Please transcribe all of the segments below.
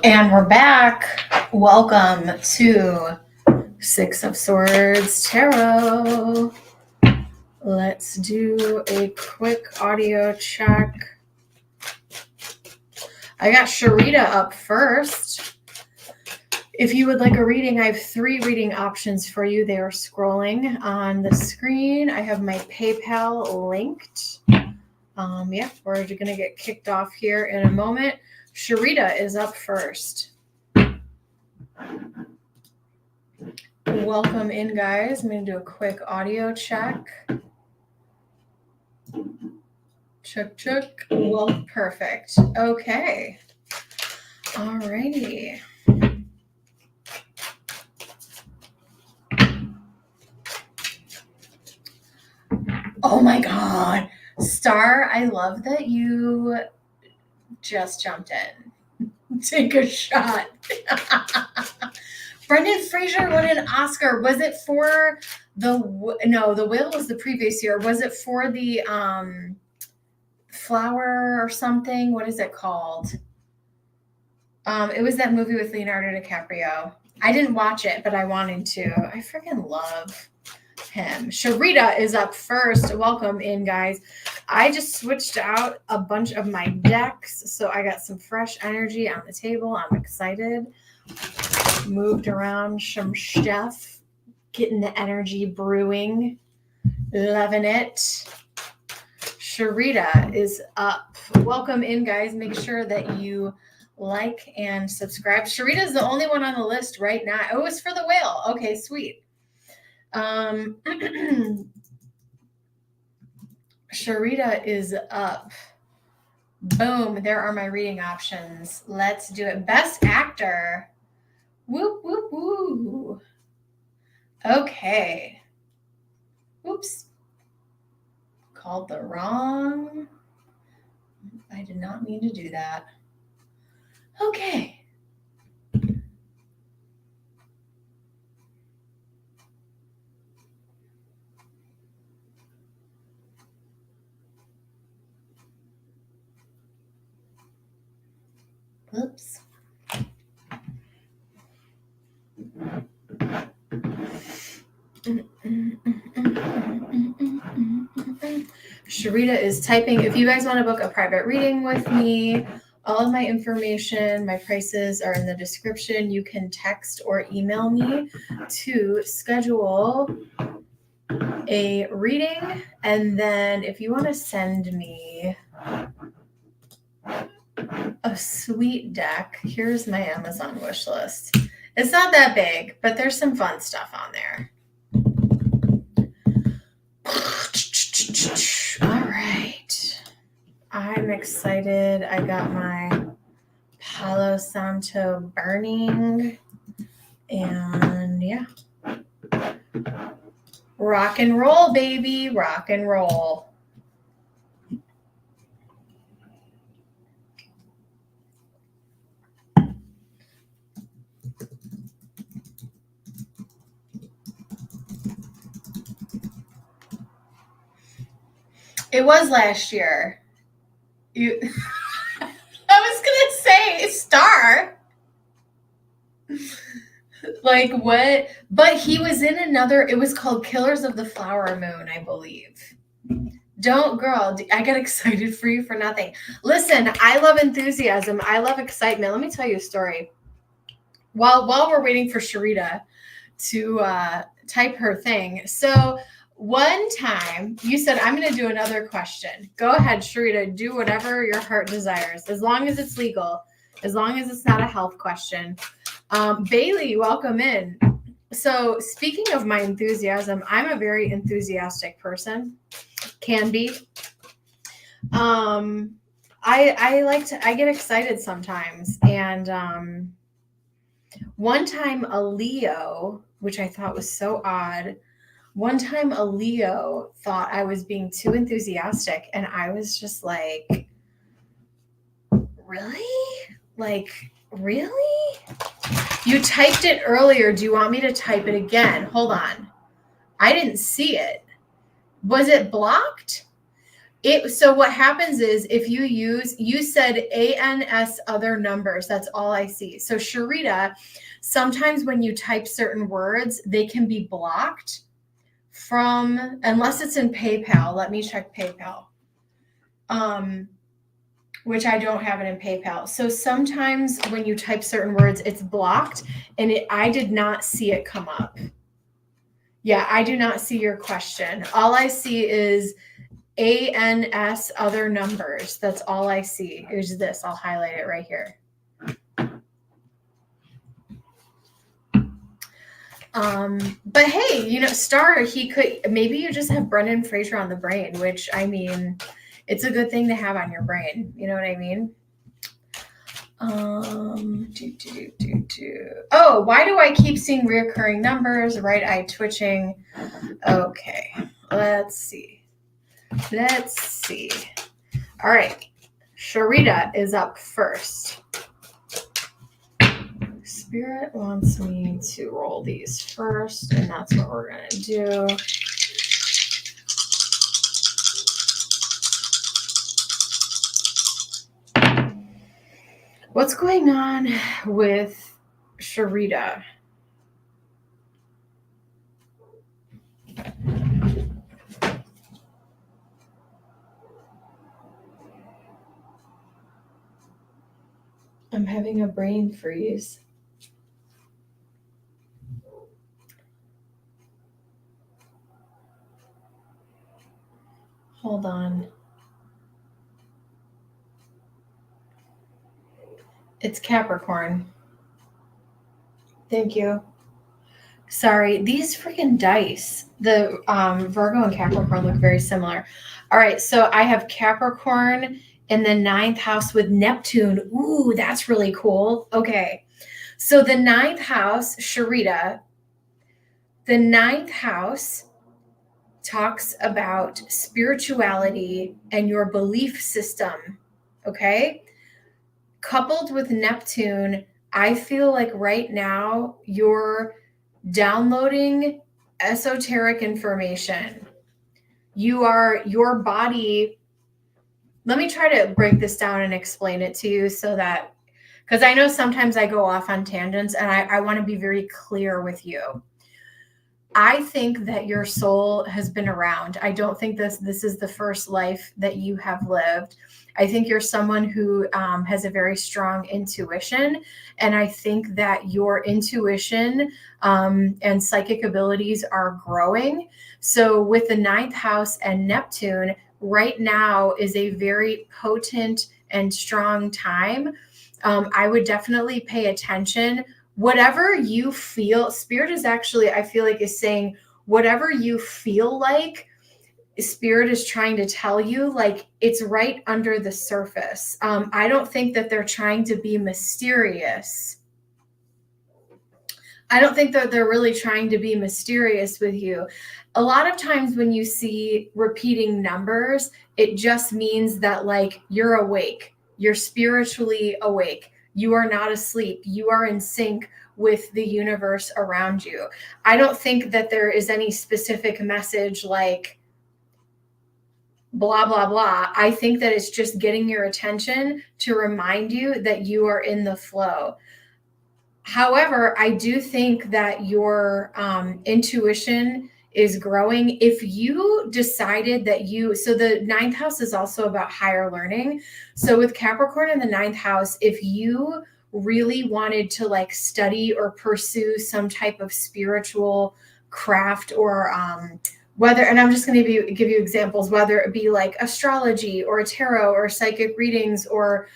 And we're back. Welcome to Six of Swords Tarot. Let's do a quick audio check. I got Sharita up first. If you would like a reading, I have 3 reading options for you. They are scrolling on the screen. I have my PayPal linked. We're going to get kicked off here in a moment. Sharita is up first. Welcome in, guys. I'm going to do a quick audio check. Check. Well, perfect. Okay. Alrighty. Oh my God. Star, I love that you just jumped in. Take a shot. Brendan Fraser won an Oscar. Was it for the Whale was the previous year. Was it for the Flower or something? What is it called? It was that movie with Leonardo DiCaprio. I didn't watch it, but I wanted to. I freaking love him. Sharita is up first. Welcome in, guys. I just switched out a bunch of my decks, so I got some fresh energy on the table. I'm excited. Moved around some stuff, getting the energy brewing. Loving it. Sharita is up. Welcome in, guys. Make sure that you like and subscribe. Sharita is the only one on the list right now. Oh, it's for the Whale. Okay, sweet. Sharita is up. Boom. There are my reading options. Let's do it. Best actor. Whoop, whoop, whoop. Okay. Oops. Called the wrong. I did not mean to do that. Okay. Oops. Sharita is typing. If you guys want to book a private reading with me, all of my information, my prices are in the description. You can text or email me to schedule a reading. And then if you want to send me a sweet deck, here's my Amazon wish list. It's not that big, but there's some fun stuff on there. All right. I'm excited. I got my Palo Santo burning. And yeah. Rock and roll, baby. Rock and roll. It was last year. I was gonna say Star. Like what? But he was in another. It was called Killers of the Flower Moon, I believe. Don't, girl. I get excited for you for nothing. Listen, I love enthusiasm. I love excitement. Let me tell you a story. While we're waiting for Sharita to type her thing, so. One time, you said, I'm going to do another question. Go ahead, Sharita. Do whatever your heart desires, as long as it's legal, as long as it's not a health question. Bailey, welcome in. So speaking of my enthusiasm, I'm a very enthusiastic person. Can be. I get excited sometimes. And one time a Leo, which I thought was so odd, one time a Leo thought I was being too enthusiastic, and I was just like, really? Like, really? You typed it earlier. Do you want me to type it again? Hold on. I didn't see it. Was it blocked? So what happens is if you said ANS other numbers, that's all I see. So Sharita, sometimes when you type certain words, they can be blocked from, unless it's in PayPal. Let me check PayPal. Which I don't have it in PayPal. So sometimes when you type certain words, it's blocked, and I did not see it come up. Yeah, I do not see your question. All I see is ANS other numbers. That's all I see. Is this. I'll highlight it right here. But hey, Star, maybe you just have Brendan Fraser on the brain, which, I mean, it's a good thing to have on your brain. You know what I mean? Oh, why do I keep seeing reoccurring numbers? Right eye twitching. Okay, let's see. All right, Sharita is up first. Spirit wants me to roll these first, and that's what we're going to do. What's going on with Sharita? I'm having a brain freeze. Hold on. It's Capricorn. Thank you. Sorry, these freaking dice, the Virgo and Capricorn look very similar. All right, so I have Capricorn in the 9th house with Neptune. Ooh, that's really cool. Okay, so the 9th house, Sharita, the 9th house talks about spirituality and your belief system, okay? Coupled with Neptune, I feel like right now you're downloading esoteric information. Your body. Let me try to break this down and explain it to you so that, because I know sometimes I go off on tangents, and I want to be very clear with you. I think that your soul has been around. I don't think this is the first life that you have lived. I think you're someone who has a very strong intuition. And I think that your intuition and psychic abilities are growing. So with the 9th house and Neptune, right now is a very potent and strong time. I would definitely pay attention. Whatever you feel, Spirit is actually, I feel like, is saying whatever you feel like, Spirit is trying to tell you, like, it's right under the surface. I don't think that they're trying to be mysterious. I don't think that they're really trying to be mysterious with you. A lot of times when you see repeating numbers, it just means that, like, you're awake. You're spiritually awake. You are not asleep. You are in sync with the universe around you. I don't think that there is any specific message like blah, blah, blah. I think that it's just getting your attention to remind you that you are in the flow. However, I do think that your intuition is growing. If you decided that so the 9th house is also about higher learning. So with Capricorn in the 9th house, if you really wanted to, like, study or pursue some type of spiritual craft, or whether, and I'm just going to give you examples, whether it be like astrology or tarot or psychic readings, or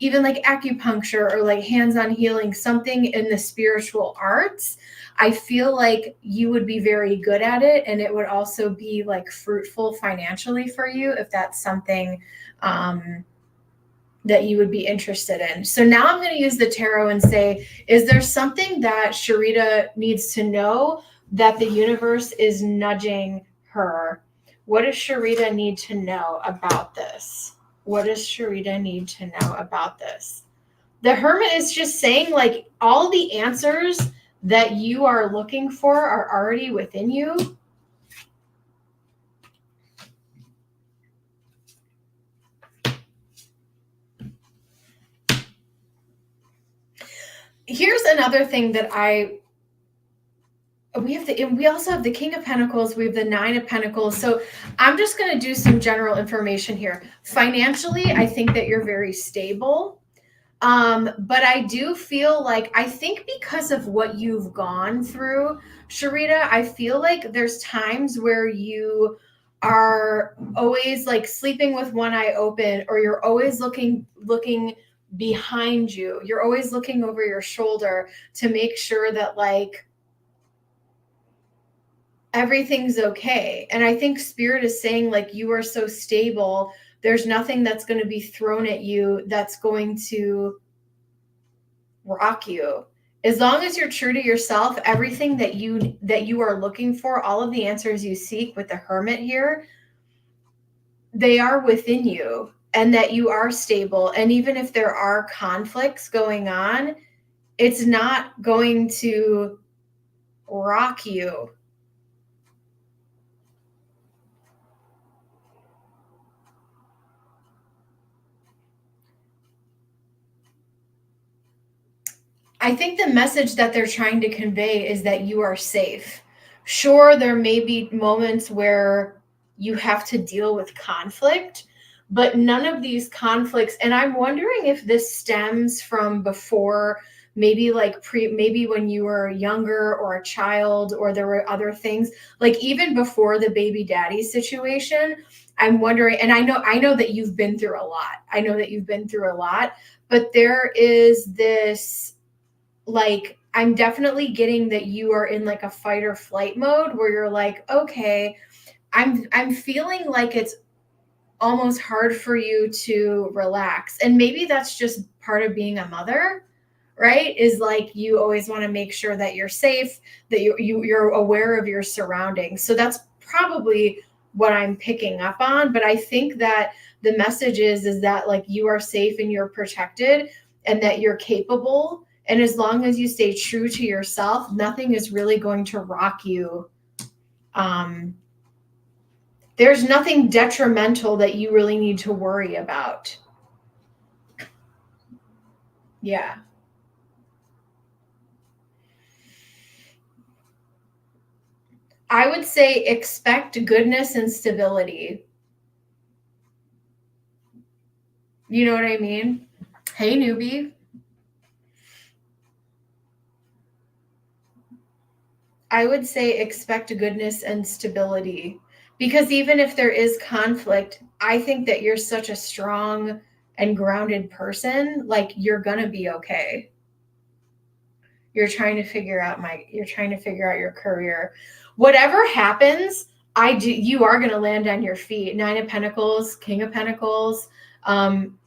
even like acupuncture or like hands-on healing, something in the spiritual arts, I feel like you would be very good at it. And it would also be like fruitful financially for you if that's something that you would be interested in. So now I'm going to use the tarot and say, is there something that Sharita needs to know that the universe is nudging her? What does Sharita need to know about this? What does Sharita need to know about this? The Hermit is just saying, like, all the answers that you are looking for are already within you. here's another thing that we also have the King of Pentacles, we have the Nine of Pentacles. So I'm just going to do some general information here. Financially, I think that you're very stable. But I do feel like, I think because of what you've gone through, Sharita, I feel like there's times where you are always like sleeping with one eye open, or you're always looking behind you. You're always looking over your shoulder to make sure that like everything's okay. And I think spirit is saying like you are so stable, there's nothing that's going to be thrown at you that's going to rock you. As long as you're true to yourself, everything that you are looking for, all of the answers you seek with the Hermit here, they are within you, and that you are stable. And even if there are conflicts going on, it's not going to rock you. I think the message that they're trying to convey is that you are safe. Sure, there may be moments where you have to deal with conflict, but none of these conflicts, and I'm wondering if this stems from before, maybe like maybe when you were younger or a child, or there were other things, like even before the baby daddy situation. I'm wondering, and I know that you've been through a lot. I know that you've been through a lot, but there is this, like, I'm definitely getting that you are in like a fight or flight mode where you're like, okay, I'm feeling like it's almost hard for you to relax. And maybe that's just part of being a mother, right? Is like you always want to make sure that you're safe, that you're aware of your surroundings. So that's probably what I'm picking up on. But I think that the message is that like you are safe and you're protected, and that you're capable. And as long as you stay true to yourself, nothing is really going to rock you. There's nothing detrimental that you really need to worry about. Yeah. I would say expect goodness and stability. You know what I mean? Hey, newbie. I would say expect goodness and stability, because even if there is conflict, I think that you're such a strong and grounded person. Like you're going to be okay. You're trying to figure out your career. Whatever happens, you are going to land on your feet. Nine of Pentacles, King of Pentacles.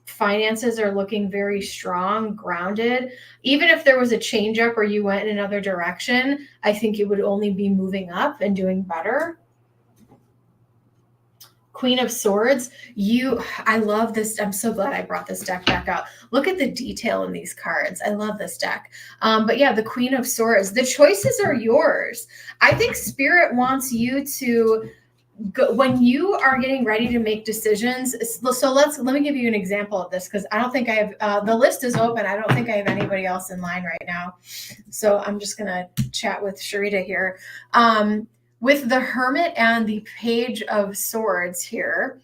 Finances are looking very strong, grounded. Even if there was a change up or you went in another direction, I think it would only be moving up and doing better. Queen of Swords, I love this. I'm so glad I brought this deck back out. Look at the detail in these cards. I love this deck. But yeah, the Queen of Swords, the choices are yours. I think Spirit wants you to go, when you are getting ready to make decisions. So let me give you an example of this, because I don't think I have, the list is open. I don't think I have anybody else in line right now. So I'm just going to chat with Sharita here. With the Hermit and the Page of Swords here,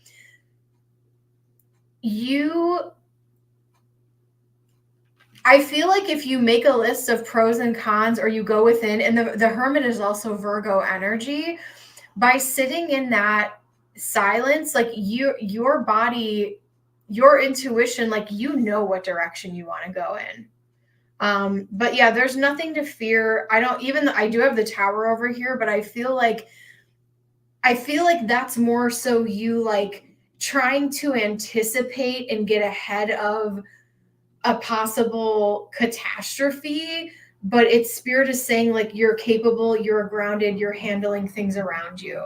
I feel like if you make a list of pros and cons, or you go within, and the Hermit is also Virgo energy, by sitting in that silence, like your body, your intuition, like you know what direction you want to go in. But yeah, there's nothing to fear. I do have the Tower over here, but I feel like that's more so you like trying to anticipate and get ahead of a possible catastrophe. But it's Spirit is saying like you're capable, you're grounded, you're handling things around you.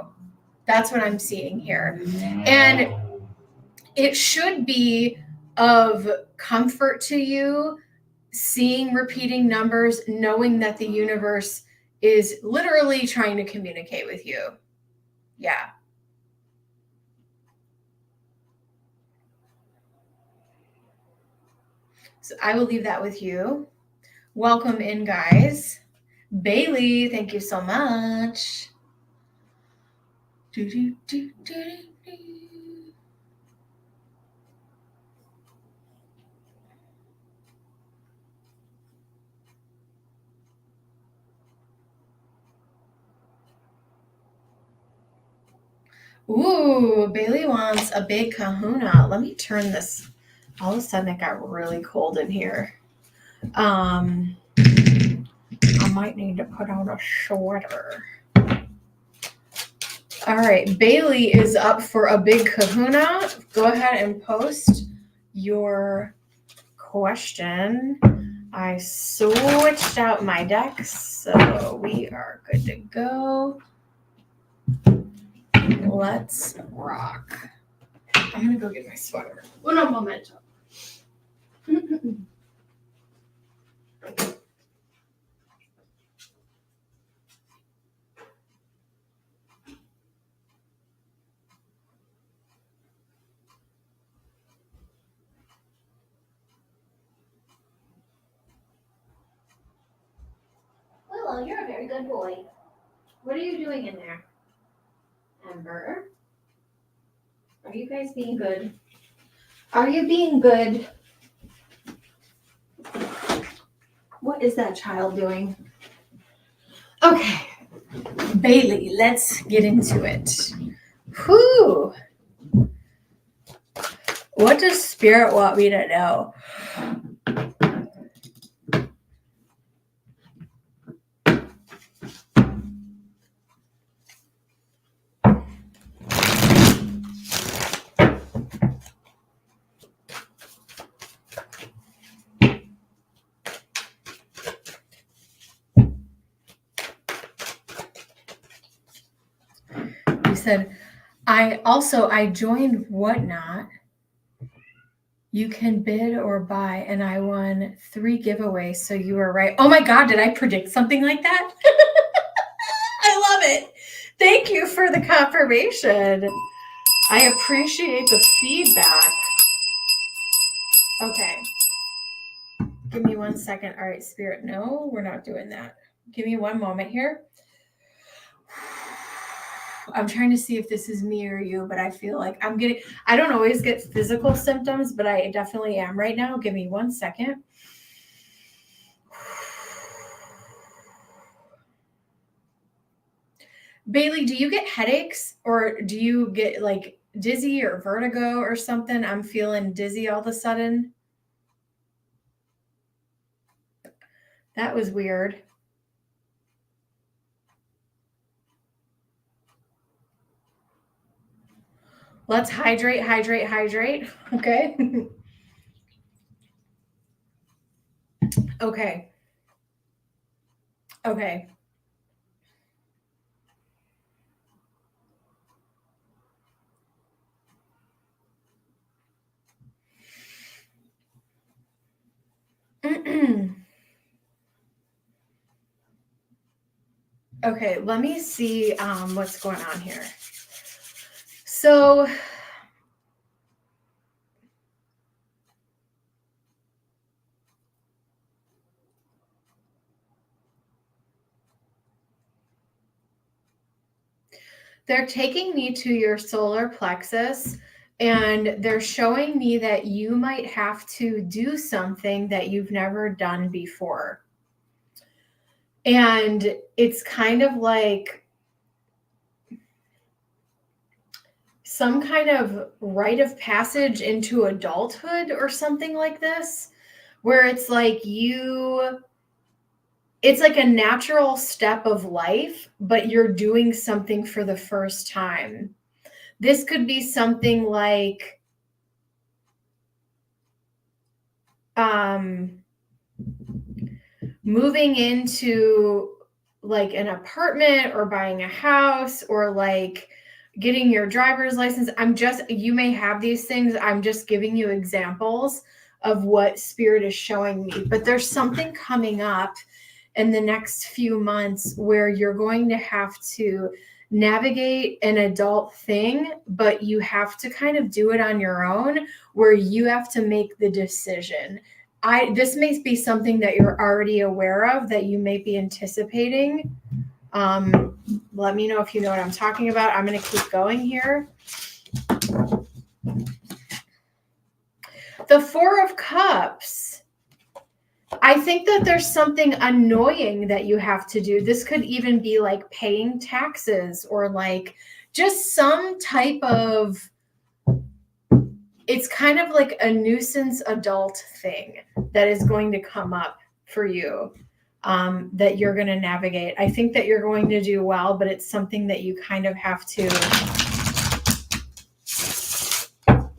That's what I'm seeing here. And it should be of comfort to you seeing repeating numbers, knowing that the universe is literally trying to communicate with you. Yeah. So I will leave that with you. Welcome in, guys. Bailey, thank you so much. Ooh, Bailey wants a big kahuna. Let me turn this. All of a sudden it got really cold in here. I might need to put on a sweater. All right, Bailey is up for a big kahuna. Go ahead and post your question. I switched out my decks, so we are good to go. Let's rock. I'm gonna go get my sweater. Un momento. Willow, you're a very good boy. What are you doing in there? Ember? Are you guys being good? Are you being good? What is that child doing? Okay, Bailey, let's get into it. Whew. What does Spirit want me to know? You said, I joined Whatnot. You can bid or buy, and I won 3 giveaways, so you were right. Oh my God, did I predict something like that? I love it. Thank you for the confirmation. I appreciate the feedback. Okay. Give me 1 second. All right, Spirit. No, we're not doing that. Give me 1 moment here. I'm trying to see if this is me or you, but I feel like I don't always get physical symptoms, but I definitely am right now. Give me 1 second. Bailey, do you get headaches or do you get like dizzy or vertigo or something? I'm feeling dizzy all of a sudden. That was weird. Let's hydrate. Okay. Okay. Okay. Okay, let me see what's going on here. So they're taking me to your solar plexus and they're showing me that you might have to do something that you've never done before. And it's kind of like some kind of rite of passage into adulthood or something like this, where it's like it's like a natural step of life, but you're doing something for the first time. This could be something like moving into like an apartment or buying a house or like getting your driver's license. You may have these things. I'm just giving you examples of what Spirit is showing me, but there's something coming up in the next few months where you're going to have to navigate an adult thing, but you have to kind of do it on your own, where you have to make the decision. this may be something that you're already aware of, that you may be anticipating. Let me know if you know what I'm talking about. I'm going to keep going here. The Four of Cups. I think that there's something annoying that you have to do. This could even be like paying taxes, or like just some type of, it's kind of like a nuisance adult thing that is going to come up for you, that you're going to navigate. I think that you're going to do well, but it's something that you kind of have to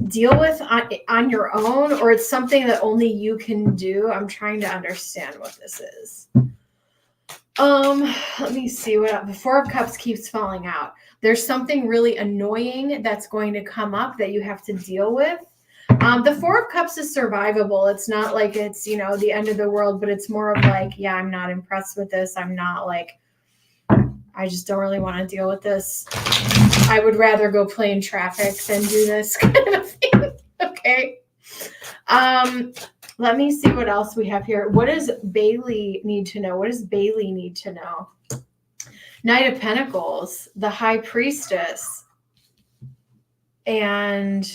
deal with on your own, or it's something that only you can do. I'm trying to understand what this is. Let me see what the Four of Cups keeps falling out. There's something really annoying that's going to come up that you have to deal with. The Four of Cups is survivable. It's not like it's, the end of the world, but it's more of like, yeah, I'm not impressed with this. I'm not like, I just don't really want to deal with this. I would rather go play in traffic than do this kind of thing. Okay. Let me see what else we have here. What does Bailey need to know? What does Bailey need to know? Knight of Pentacles, the High Priestess, and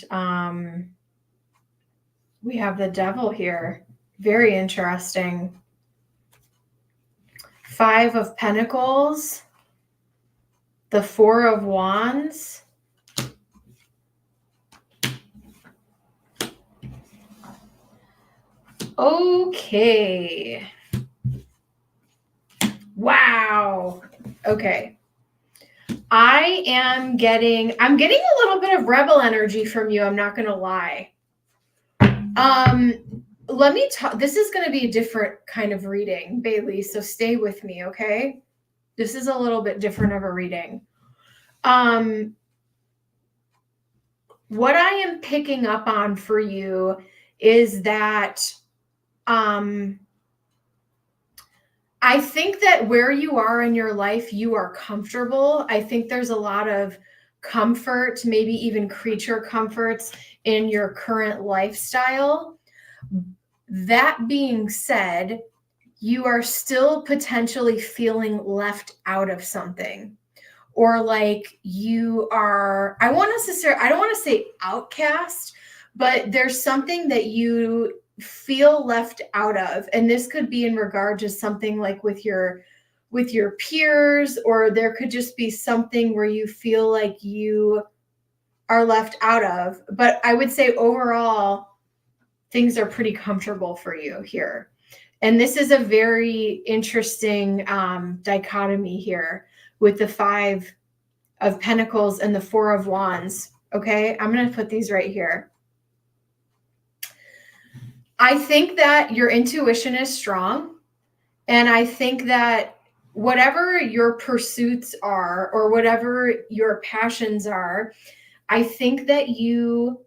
we have the Devil here. Very interesting. Five of Pentacles, the Four of Wands, okay. Wow. Okay. I'm getting a little bit of rebel energy from you. I'm not going to lie. Let me talk. This is going to be a different kind of reading, Bailey. So stay with me. Okay. This is a little bit different of a reading. What I am picking up on for you is that, I think that where you are in your life, you are comfortable. I think there's a lot of comfort, maybe even creature comforts in your current lifestyle. That being said, you are still potentially feeling left out of something, or like you are, I don't want to say outcast, but there's something that you feel left out of. And this could be in regard to something like with your peers, or there could just be something where you feel like you are left out of. But I would say overall, things are pretty comfortable for you here. And this is a very interesting dichotomy here with the Five of Pentacles and the Four of Wands. Okay, I'm going to put these right here. I think that your intuition is strong. And I think that whatever your pursuits are, or whatever your passions are, I think that you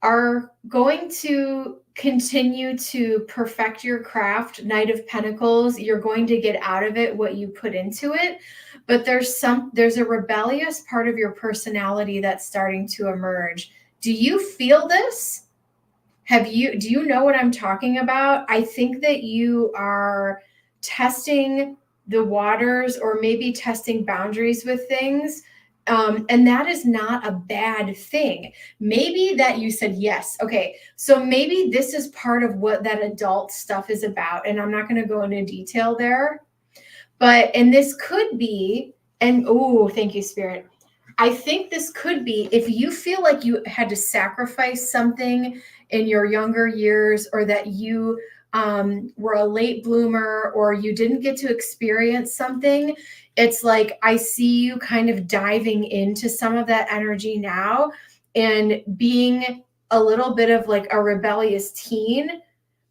are going to continue to perfect your craft. Knight of Pentacles, you're going to get out of it what you put into it. But there's a rebellious part of your personality that's starting to emerge. Do you feel this? Do you know what I'm talking about? I think that you are testing the waters, or maybe testing boundaries with things. And that is not a bad thing. Maybe that you said yes. Okay. So maybe this is part of what that adult stuff is about. And I'm not going to go into detail there, and this could be, and oh, thank you, Spirit. I think this could be if you feel like you had to sacrifice something in your younger years, or that you were a late bloomer, or you didn't get to experience something. It's like, I see you kind of diving into some of that energy now and being a little bit of like a rebellious teen.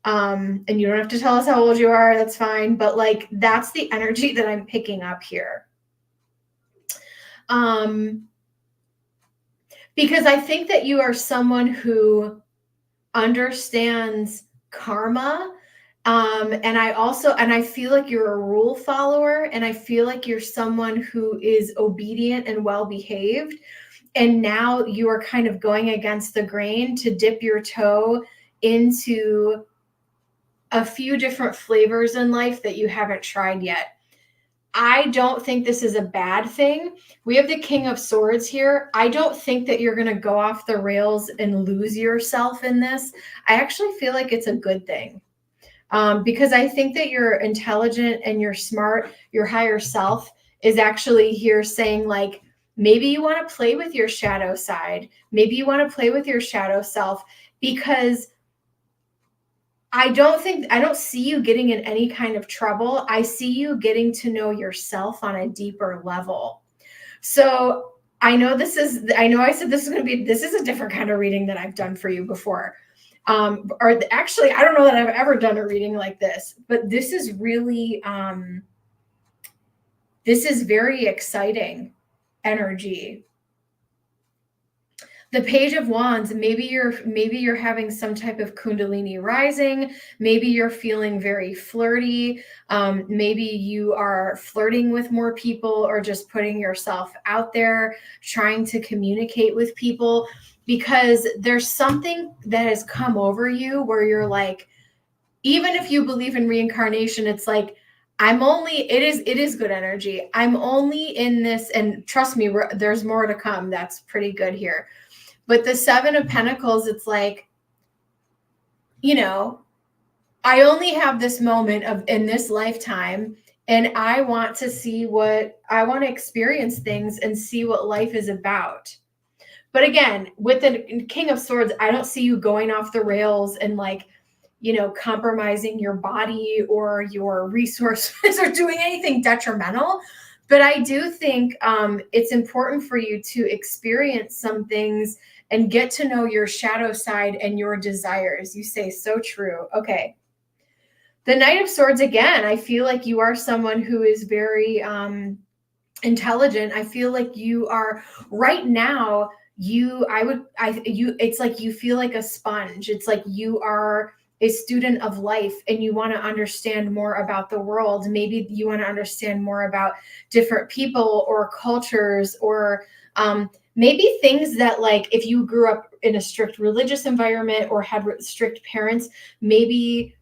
And you don't have to tell us how old you are. That's fine. But like, that's the energy that I'm picking up here. Because I think that you are someone who understands karma. And I feel like you're a rule follower, and I feel like you're someone who is obedient and well-behaved. And now you are kind of going against the grain to dip your toe into a few different flavors in life that you haven't tried yet. I don't think this is a bad thing. We have the King of Swords here. I don't think that you're going to go off the rails and lose yourself in this. I actually feel like it's a good thing. Because I think that you're intelligent and you're smart. Your higher self is actually here saying, like, maybe you want to play with your shadow side. Maybe you want to play with your shadow self, because I don't see you getting in any kind of trouble. I see you getting to know yourself on a deeper level. So I know I said this is a different kind of reading than I've done for you before. Or actually, I don't know that I've ever done a reading like this, but this is really, this is very exciting energy. The Page of Wands, maybe you're having some type of Kundalini rising. Maybe you're feeling very flirty. Maybe you are flirting with more people, or just putting yourself out there, trying to communicate with people, because there's something that has come over you where you're like, even if you believe in reincarnation, it's like, it is good energy. I'm only in this, and trust me, there's more to come. That's pretty good here. But the Seven of Pentacles, it's like, I only have this moment in this lifetime, and I want to experience things and see what life is about. But again, with the King of Swords, I don't see you going off the rails and compromising your body or your resources or doing anything detrimental. But I do think it's important for you to experience some things and get to know your shadow side and your desires. You say so true. Okay. The Knight of Swords, again, I feel like you are someone who is very intelligent. I feel like you are right now. It's like you feel like a sponge. It's like you are a student of life and you want to understand more about the world. Maybe you want to understand more about different people or cultures, or maybe things that, like, if you grew up in a strict religious environment or had strict parents, maybe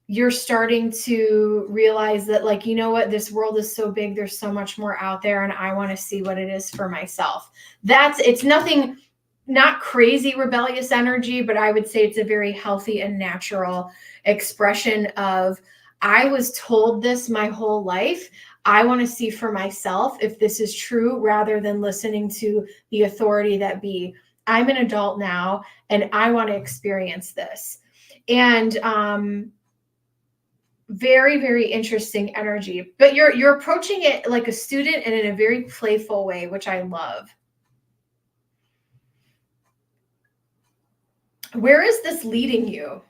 you're starting to realize that, like, you know what, this world is so big, there's so much more out there, and I want to see what it is for myself. It's nothing, not crazy rebellious energy, but I would say it's a very healthy and natural expression of, I was told this my whole life. I want to see for myself if this is true, rather than listening to the authority that be. I'm an adult now and I want to experience this. And very, very interesting energy. But you're approaching it like a student and in a very playful way, which I love. Where is this leading you?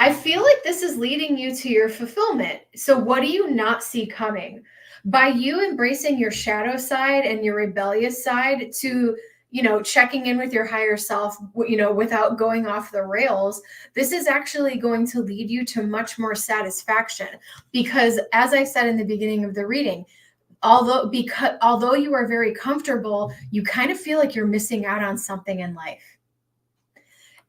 I feel like this is leading you to your fulfillment. So what do you not see coming? By you embracing your shadow side and your rebellious side, to, checking in with your higher self, without going off the rails, this is actually going to lead you to much more satisfaction. Because, as I said in the beginning of the reading, although you are very comfortable, you kind of feel like you're missing out on something in life.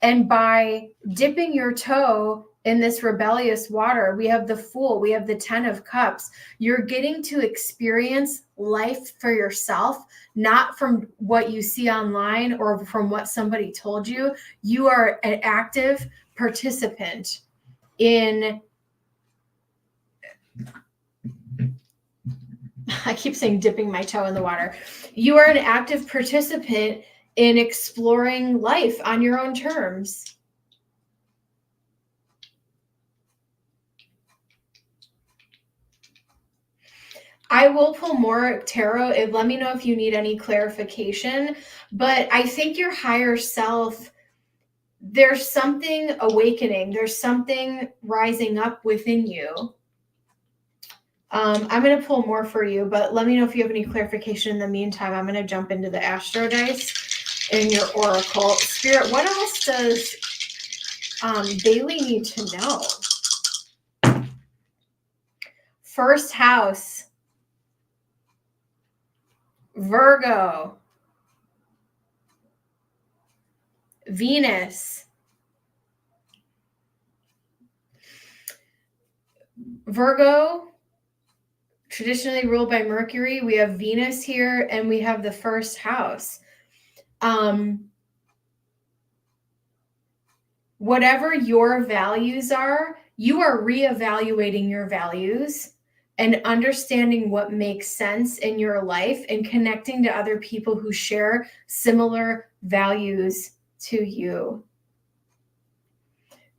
And by dipping your toe in this rebellious water, we have the Fool, we have the 10 of Cups. You're getting to experience life for yourself, not from what you see online or from what somebody told you. You are an active participant in, I keep saying dipping my toe in the water. You are an active participant in exploring life on your own terms. I will pull more tarot. Let me know if you need any clarification. But I think your higher self, there's something awakening. There's something rising up within you. I'm going to pull more for you, but let me know if you have any clarification. In the meantime, I'm going to jump into the Astro Dice in your Oracle. Spirit, what else does Bailey need to know? First house, Virgo, Venus, Virgo, traditionally ruled by Mercury. We have Venus here, and we have the first house. Whatever your values are, you are reevaluating your values and understanding what makes sense in your life and connecting to other people who share similar values to you.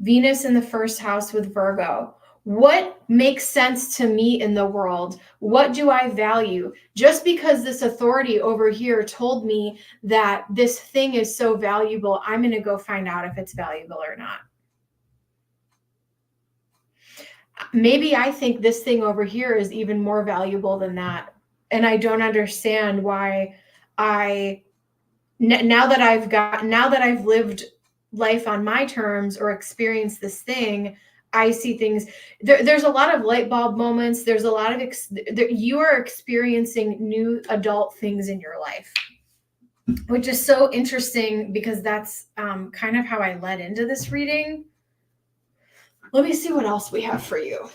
Venus in the first house with Virgo. What makes sense to me in the world? What do I value? Just because this authority over here told me that this thing is so valuable, I'm going to go find out if it's valuable or not. Maybe I think this thing over here is even more valuable than that. And I don't understand why now that I've lived life on my terms or experienced this thing, I see things. There's a lot of light bulb moments. There's a lot of you are experiencing new adult things in your life, which is so interesting because that's kind of how I led into this reading. Let me see what else we have for you.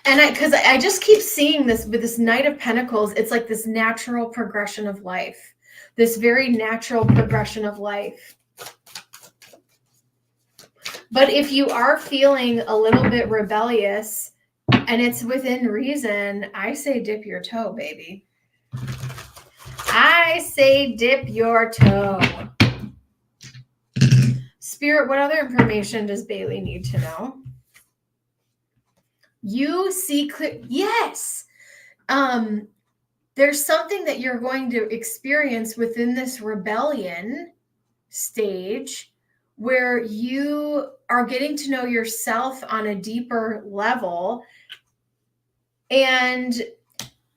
And because I just keep seeing this with this Knight of Pentacles, it's like this natural progression of life, this very natural progression of life. But if you are feeling a little bit rebellious and it's within reason, I say dip your toe, baby. I say dip your toe. Spirit, what other information does Bailey need to know? You see clear. Yes. There's something that you're going to experience within this rebellion stage where you are getting to know yourself on a deeper level. And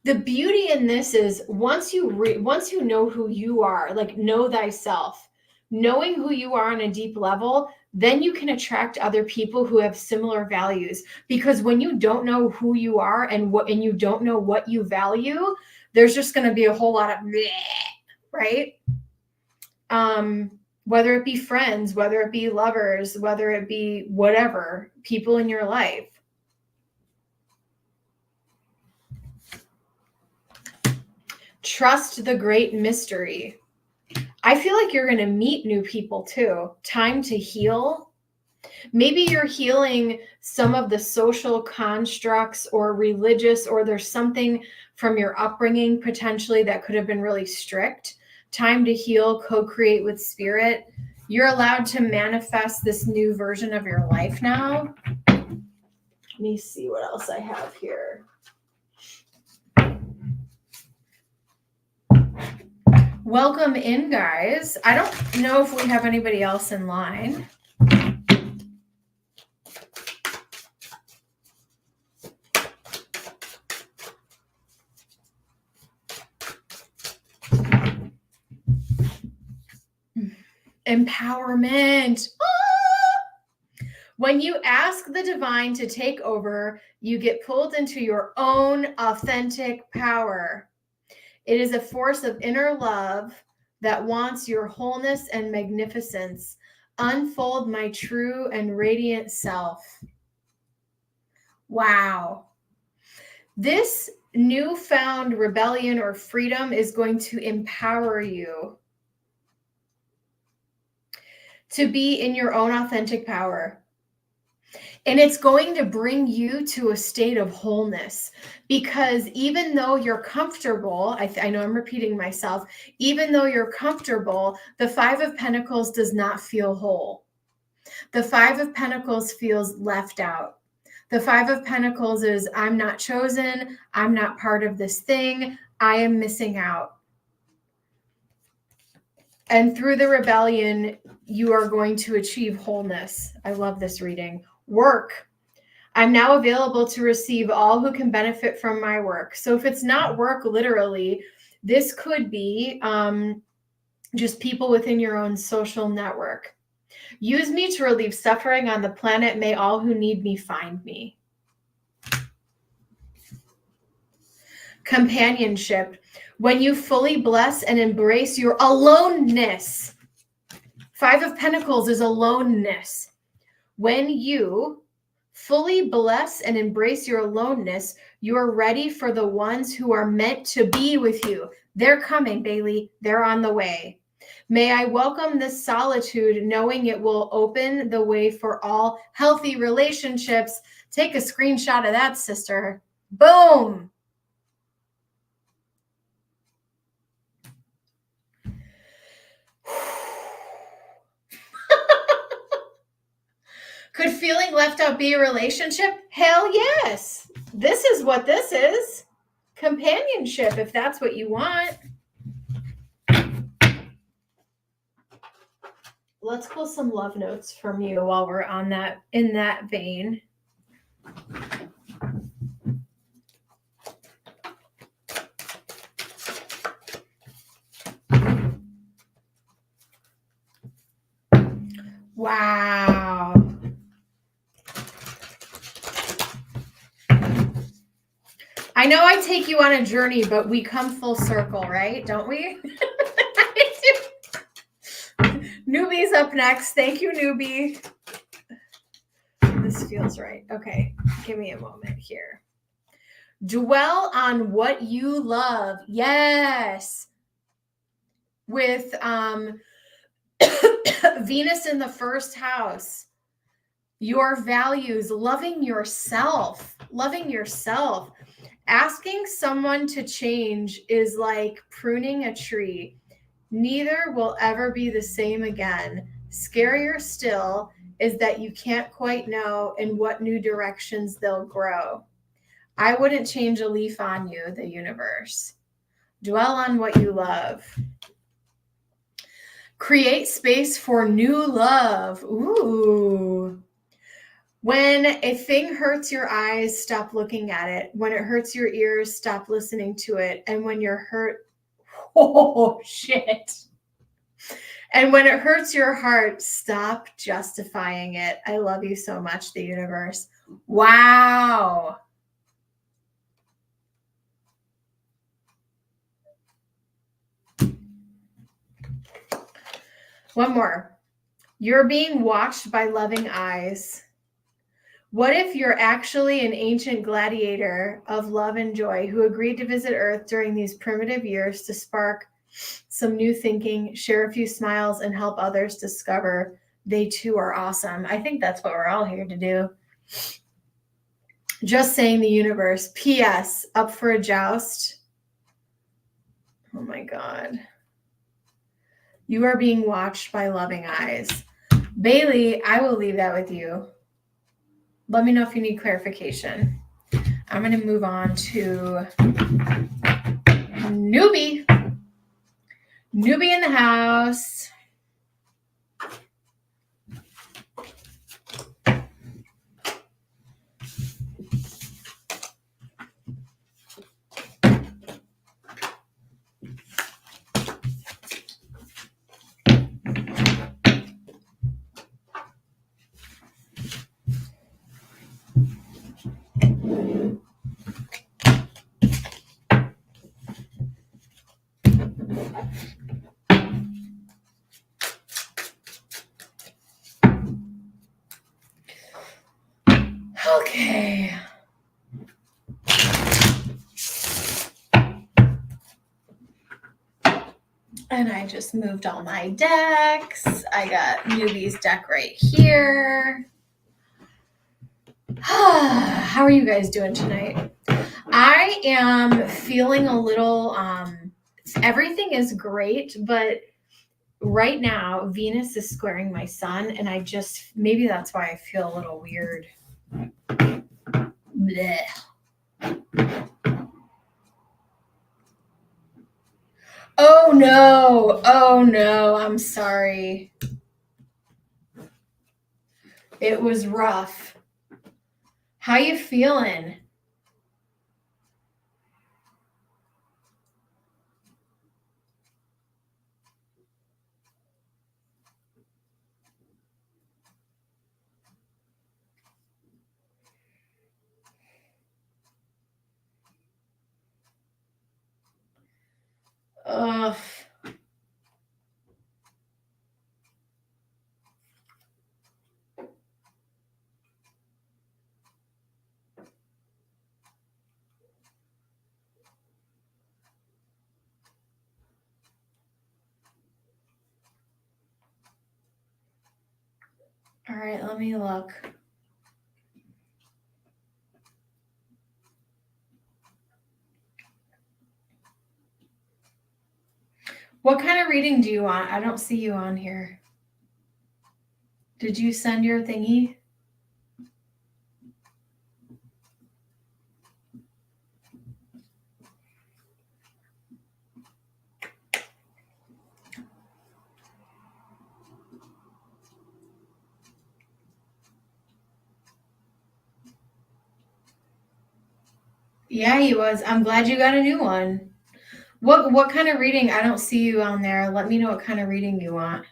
the beauty in this is once you know who you are, like know thyself, knowing who you are on a deep level, then you can attract other people who have similar values. Because when you don't know who you are and you don't know what you value, there's just going to be a whole lot of bleh, right? Whether it be friends, whether it be lovers, whether it be whatever, people in your life. Trust the great mystery. I feel like you're going to meet new people too. Time to heal. Maybe you're healing some of the social constructs or religious, or there's something from your upbringing potentially that could have been really strict. Time to heal, co-create with spirit. You're allowed to manifest this new version of your life now. Let me see what else I have here. Welcome in, guys. I don't know if we have anybody else in line. Empowerment. Ah! When you ask the divine to take over, you get pulled into your own authentic power. It is a force of inner love that wants your wholeness and magnificence. Unfold my true and radiant self. Wow. This newfound rebellion or freedom is going to empower you to be in your own authentic power. And it's going to bring you to a state of wholeness, because even though you're comfortable, I know I'm repeating myself, even though you're comfortable, the Five of Pentacles does not feel whole. The Five of Pentacles feels left out. The Five of Pentacles is, I'm not chosen. I'm not part of this thing. I am missing out. And through the rebellion, you are going to achieve wholeness. I love this reading. Work. I'm now available to receive all who can benefit from my work. So if it's not work literally, this could be just people within your own social network. Use me to relieve suffering on the planet. May all who need me find me. Companionship. When you fully bless and embrace your aloneness, Five of Pentacles is aloneness. When you fully bless and embrace your aloneness, you're ready for the ones who are meant to be with you. They're coming, Bailey. They're on the way. May I welcome this solitude, knowing it will open the way for all healthy relationships. Take a screenshot of that, sister. Boom. Could feeling left out be a relationship? Hell yes. This is what this is. Companionship, if that's what you want. Let's pull some love notes from you while we're on that, in that vein. Wow. I know I take you on a journey, but we come full circle, right? Don't we? Newbie's up next. Thank you, newbie. This feels right. Okay, give me a moment here. Dwell on what you love. Yes. With Venus in the first house. Your values, loving yourself. Asking someone to change is like pruning a tree. Neither will ever be the same again. Scarier still is that you can't quite know in what new directions they'll grow. I wouldn't change a leaf on you, the universe. Dwell on what you love. Create space for new love. Ooh. When a thing hurts your eyes, stop looking at it. When it hurts your ears, stop listening to it. And when you're hurt, oh shit. And when it hurts your heart, stop justifying it. I love you so much, the universe. Wow. One more. You're being watched by loving eyes. What if you're actually an ancient gladiator of love and joy who agreed to visit Earth during these primitive years to spark some new thinking, share a few smiles, and help others discover they too are awesome? I think that's what we're all here to do. Just saying, the universe. P.S. Up for a joust? Oh my God. You are being watched by loving eyes. Bailey, I will leave that with you. Let me know if you need clarification. I'm going to move on to newbie. Newbie in the house. Okay. And I just moved all my decks. I got newbie's deck right here. How are you guys doing tonight? I am feeling a little, everything is great, but right now Venus is squaring my sun, and I just, maybe that's why I feel a little weird. Blech. Oh no, I'm sorry. It was rough. How you feeling? Ugh. All right, let me look. What kind of reading do you want? I don't see you on here. Did you send your thingy? Yeah, he was. I'm glad you got a new one. What kind of reading? I don't see you on there. Let me know what kind of reading you want.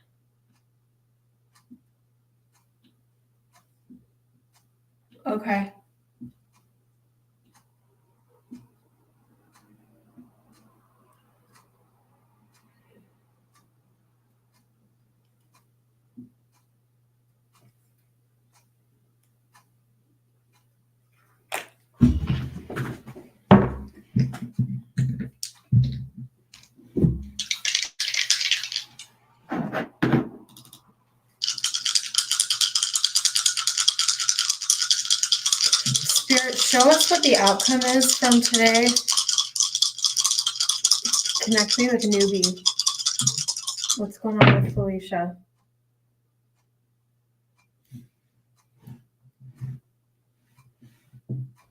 Okay. Spirit, show us what the outcome is from today. Connect me with newbie. What's going on with Felicia?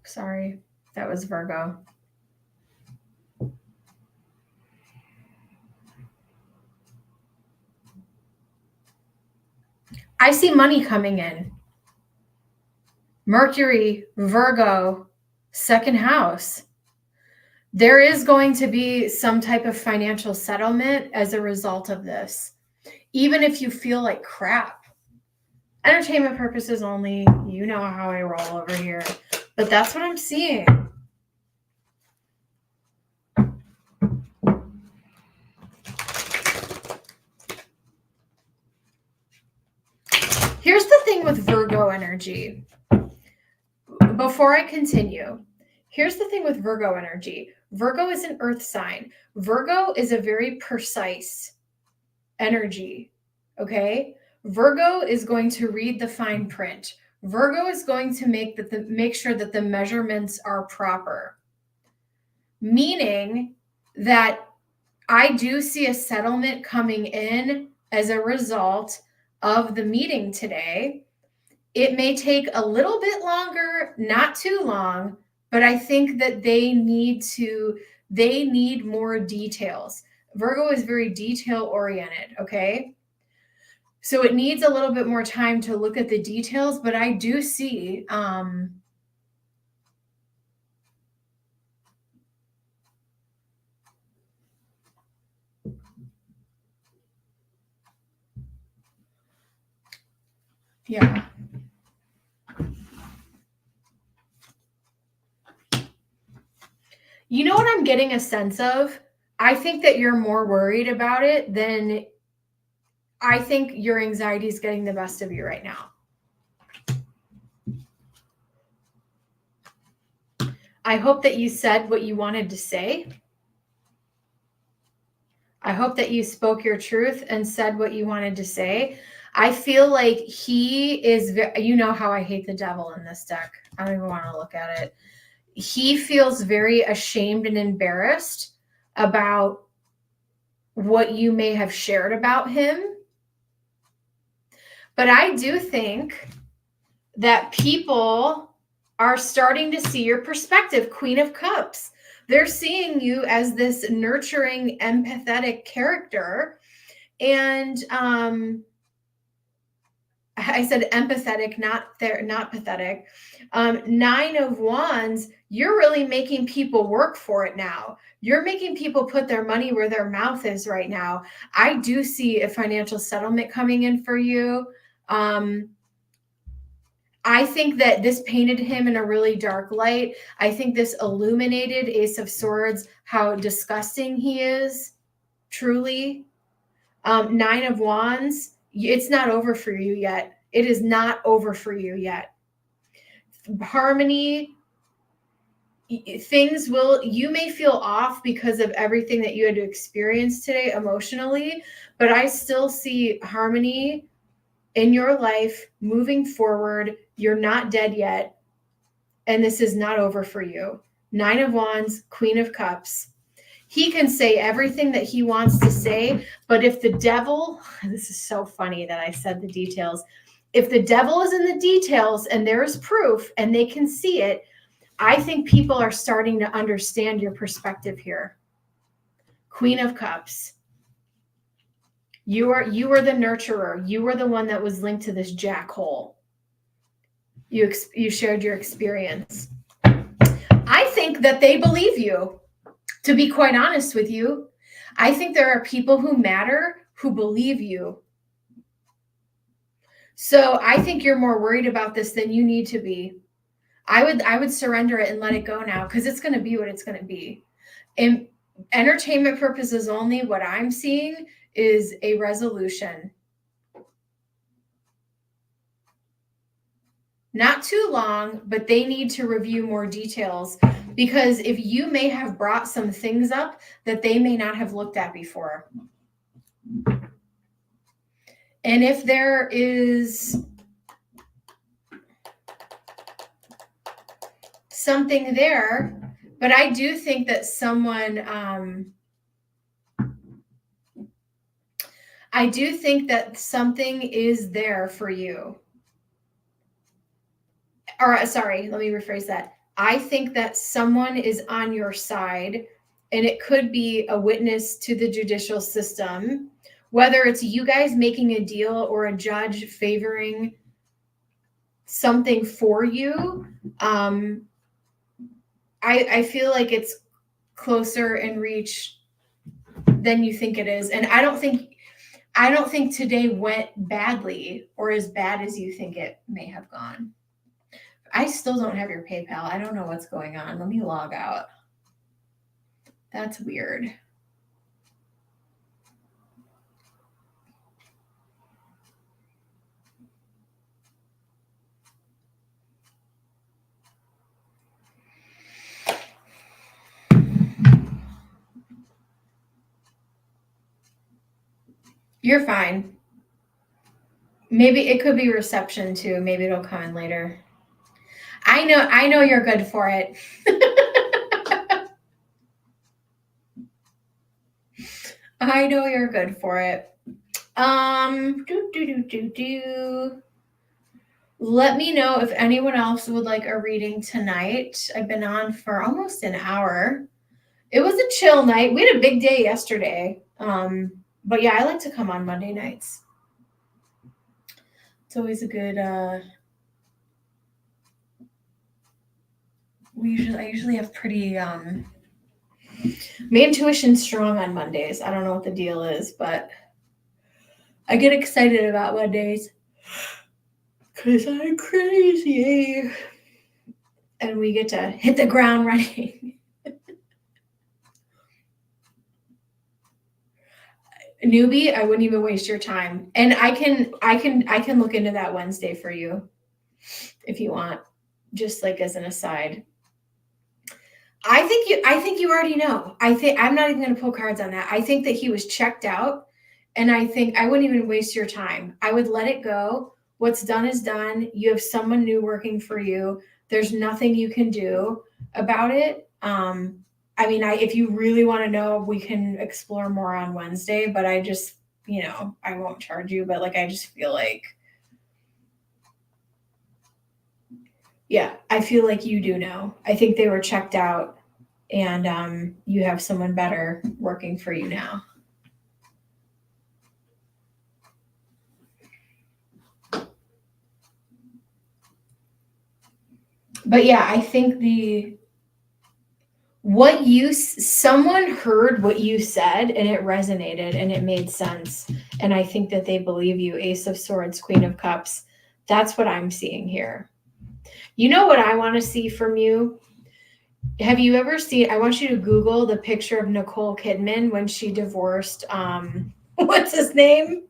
Sorry, that was Virgo. I see money coming in. Mercury, Virgo, second house. There is going to be some type of financial settlement as a result of this, even if you feel like crap. Entertainment purposes only. You know how I roll over here, but that's what I'm seeing. Here's the thing with Virgo energy. Before I continue, here's the thing with Virgo energy. Virgo is an earth sign. Virgo is a very precise energy, okay? Virgo is going to read the fine print. Virgo is going to make sure that the measurements are proper. Meaning that I do see a settlement coming in as a result of the meeting today. It may take a little bit longer, not too long, but I think that they need more details. Virgo is very detail oriented, okay? So it needs a little bit more time to look at the details, but I do see yeah. You know what I'm getting a sense of? I think that you're more worried about it than I think your anxiety is getting the best of you right now. I hope that you said what you wanted to say. I hope that you spoke your truth and said what you wanted to say. I feel like he is, you know how I hate the devil in this deck. I don't even want to look at it. He feels very ashamed and embarrassed about what you may have shared about him. But I do think that people are starting to see your perspective, Queen of Cups. They're seeing you as this nurturing, empathetic character. And I said empathetic, not pathetic. 9 of Wands, you're really making people work for it now. You're making people put their money where their mouth is right now. I do see a financial settlement coming in for you. I think that this painted him in a really dark light. I think this illuminated Ace of Swords, how disgusting he is, truly. 9 of Wands, it's not over for you yet. It is not over for you yet. Harmony, you may feel off because of everything that you had to experience today emotionally, but I still see harmony in your life moving forward. You're not dead yet. And this is not over for you. 9 of Wands, Queen of Cups. He can say everything that he wants to say, but if the devil, this is so funny that I said the details. If the devil is in the details and there is proof and they can see it, I think people are starting to understand your perspective here. Queen of Cups. You were the nurturer. You were the one that was linked to this jackhole. You shared your experience. I think that they believe you, to be quite honest with you. I think there are people who matter who believe you. So I think you're more worried about this than you need to be. I would surrender it and let it go now, because it's going to be what it's going to be. In entertainment purposes only, what I'm seeing is a resolution. Not too long, but they need to review more details, because if you may have brought some things up that they may not have looked at before. And if there is something there, but I do think that someone, I do think that something is there for you. Or sorry, let me rephrase that. I think that someone is on your side, and it could be a witness to the judicial system, whether it's you guys making a deal or a judge favoring something for you. I feel like it's closer in reach than you think it is. And I don't think today went badly or as bad as you think it may have gone. I still don't have your PayPal. I don't know what's going on. Let me log out. That's weird. You're fine. Maybe it could be reception too. Maybe it'll come in later. I know you're good for it. I know you're good for it. Let me know if anyone else would like a reading tonight. I've been on for almost an hour. It was a chill night. We had a big day yesterday. But yeah, I like to come on Monday nights. It's always a good, I usually have pretty, my intuition's strong on Mondays. I don't know what the deal is, but I get excited about Mondays because I'm crazy. And we get to hit the ground running. Newbie, I wouldn't even waste your time. And I can look into that Wednesday for you if you want, just like as an aside. I think you already know. I'm not even going to pull cards on that. I think that he was checked out, and I think I wouldn't even waste your time. I would let it go. What's done is done. You have someone new working for you. There's nothing you can do about it. I mean, if you really want to know, we can explore more on Wednesday, but I just, I won't charge you, but I just feel like, yeah, I feel like you do know. I think they were checked out, and you have someone better working for you now. But yeah, I think someone heard what you said and it resonated and it made sense. And I think that they believe you. Ace of Swords, Queen of Cups. That's what I'm seeing here. You know what I want to see from you? Have you ever seen, I want you to Google the picture of Nicole Kidman when she divorced, what's his name?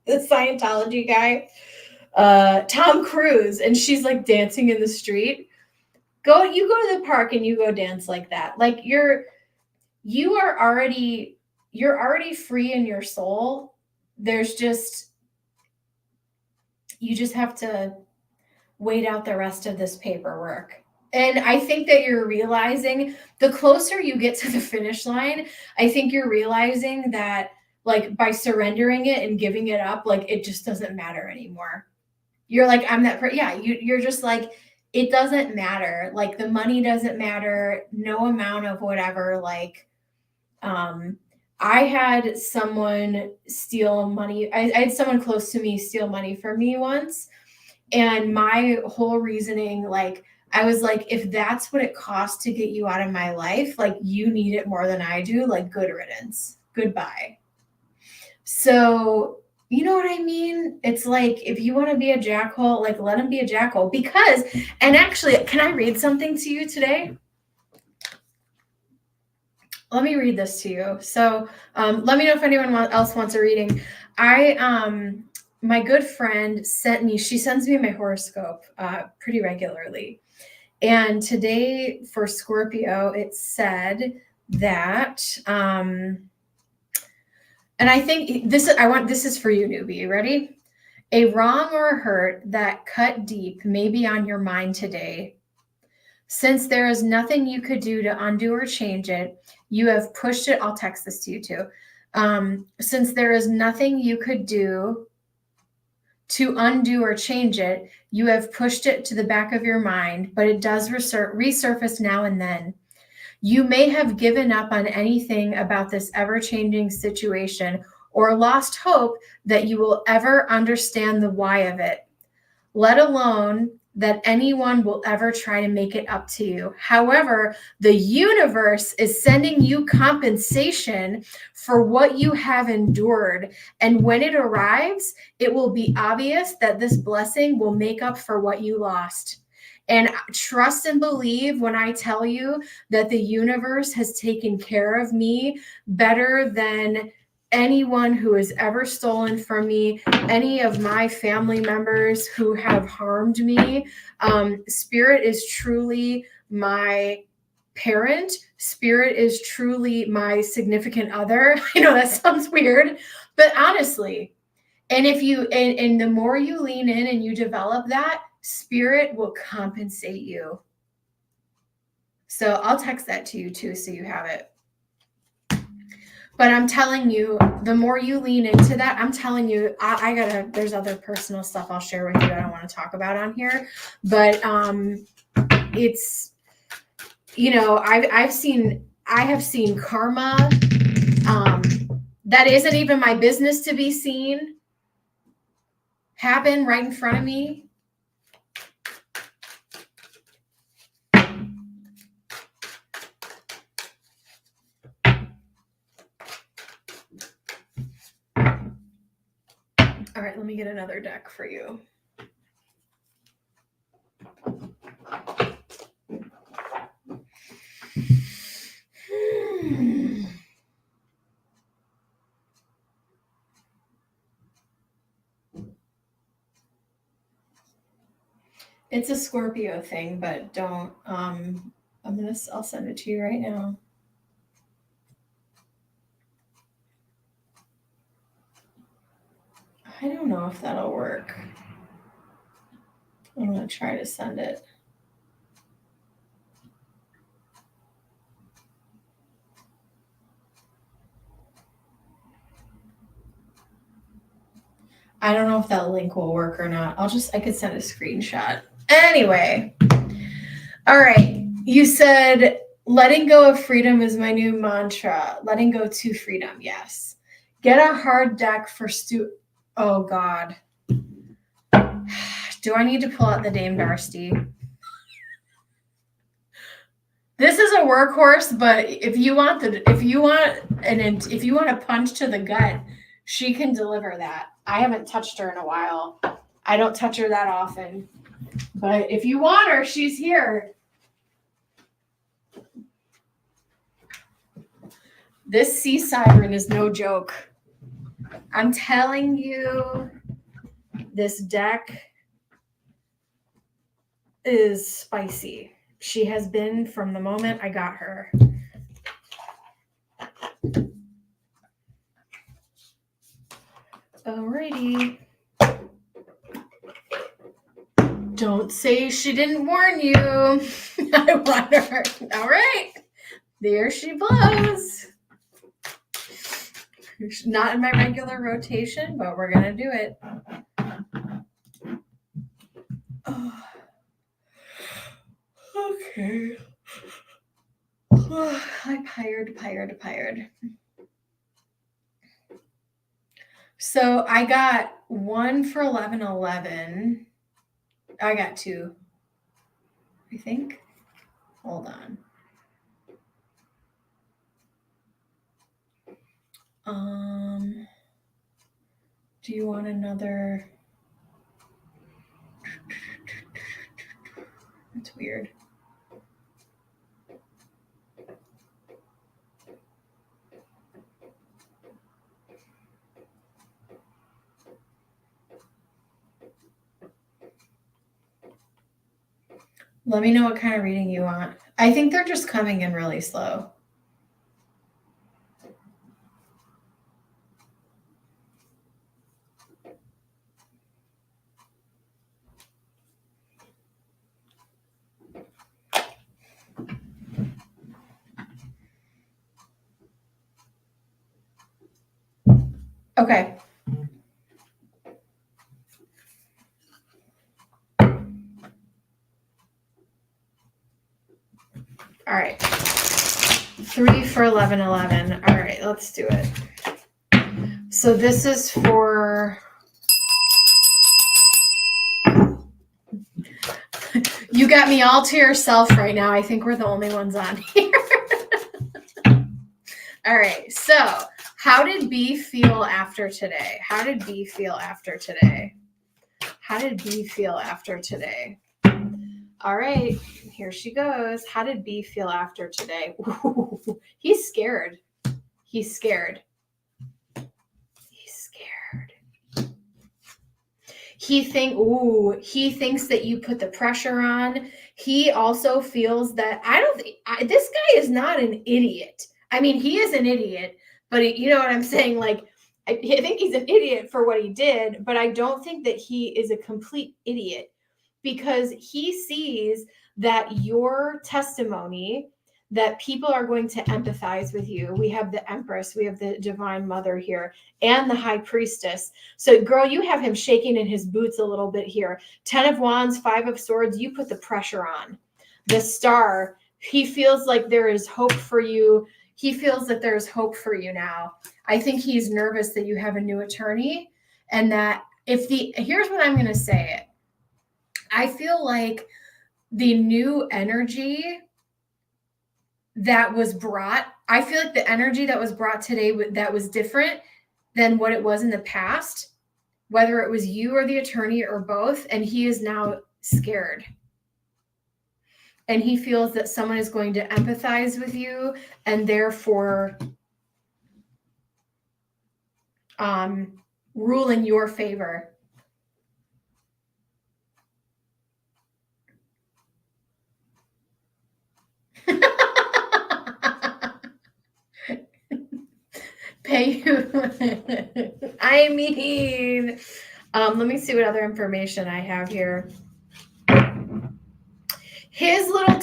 The Scientology guy, Tom Cruise. And she's dancing in the street. You go to the park and you go dance like that. You're already free in your soul. There's just, you just have to wait out the rest of this paperwork. And I think that you're realizing the closer you get to the finish line, I think you're realizing that like by surrendering it and giving it up, like it just doesn't matter anymore. You're like, I'm that yeah, you're just like, it doesn't matter. Like the money doesn't matter, no amount of whatever. Like, I had someone steal money. I had someone close to me steal money from me once. And my whole reasoning, like, I was like, if that's what it costs to get you out of my life, like you need it more than I do, like good riddance, goodbye. So, you know what I mean? It's like, if you want to be a jackhole, like let him be a jackhole because, and actually, can I read something to you today? Let me read this to you. So, let me know if anyone else wants a reading. My good friend she sends me my horoscope pretty regularly. And today for Scorpio, it said that, and I think this is for you, newbie. Ready? A wrong or a hurt that cut deep may be on your mind today. Since there is nothing you could do to undo or change it, you have pushed it. I'll text this to you too. Since there is nothing you could do to undo or change it, you have pushed it to the back of your mind, but it does resurface now and then. You may have given up on anything about this ever-changing situation or lost hope that you will ever understand the why of it, let alone that anyone will ever try to make it up to you. However, the universe is sending you compensation for what you have endured. And when it arrives, it will be obvious that this blessing will make up for what you lost. And trust and believe when I tell you that the universe has taken care of me better than anyone who has ever stolen from me, any of my family members who have harmed me. Spirit is truly my parent. Spirit is truly my significant other. I know that sounds weird, but honestly, and if you, and the more you lean in and you develop that, Spirit will compensate you. So I'll text that to you too, so you have it. But I'm telling you, the more you lean into that, I'm telling you, there's other personal stuff I'll share with you I don't want to talk about on here. But it's, you know, I have seen karma that isn't even my business to be seen happen right in front of me. All right, let me get another deck for you. It's a Scorpio thing, but don't, I'll send it to you right now. I don't know if that'll work. I'm going to try to send it. I don't know if that link will work or not. I could send a screenshot. Anyway. All right. You said letting go of freedom is my new mantra. Letting go to freedom. Yes. Get a hard deck for Oh God. Do I need to pull out the Dame Darcy? This is a workhorse, but if you want a punch to the gut, she can deliver that. I haven't touched her in a while. I don't touch her that often. But if you want her, she's here. This sea siren is no joke. I'm telling you, this deck is spicy. She has been from the moment I got her. Alrighty. Don't say she didn't warn you. I want her. All right. There she blows. Not in my regular rotation, but we're going to do it. Oh. Okay. Oh, I'm tired. So I got one for 11:11. I got two, I think. Hold on. Do you want another? That's weird. Let me know what kind of reading you want. I think they're just coming in really slow. Okay. All right. 3 for 11:11. All right, let's do it. So this is for... You got me all to yourself right now. I think we're the only ones on here. All right. So how did B feel after today? How did B feel after today? How did B feel after today? All right. Here she goes. How did B feel after today? Ooh, he's scared. He's scared. He's scared. He thinks that you put the pressure on. He also feels that this guy is not an idiot. I mean, he is an idiot, but you know what I'm saying? Like, I think he's an idiot for what he did, but I don't think that he is a complete idiot, because he sees that your testimony, that people are going to empathize with you. We have the Empress, we have the Divine Mother here, and the High Priestess. So, girl, you have him shaking in his boots a little bit here. 10 of Wands, 5 of Swords, you put the pressure on. The Star, he feels like there is hope for you. He feels that there's hope for you now. I think he's nervous that you have a new attorney, and that here's what I'm going to say. I feel like the new energy that was brought, I feel like the energy that was brought today that was different than what it was in the past, whether it was you or the attorney or both, and he is now scared. And he feels that someone is going to empathize with you and therefore rule in your favor. Pay you. I mean, let me see what other information I have here. His little,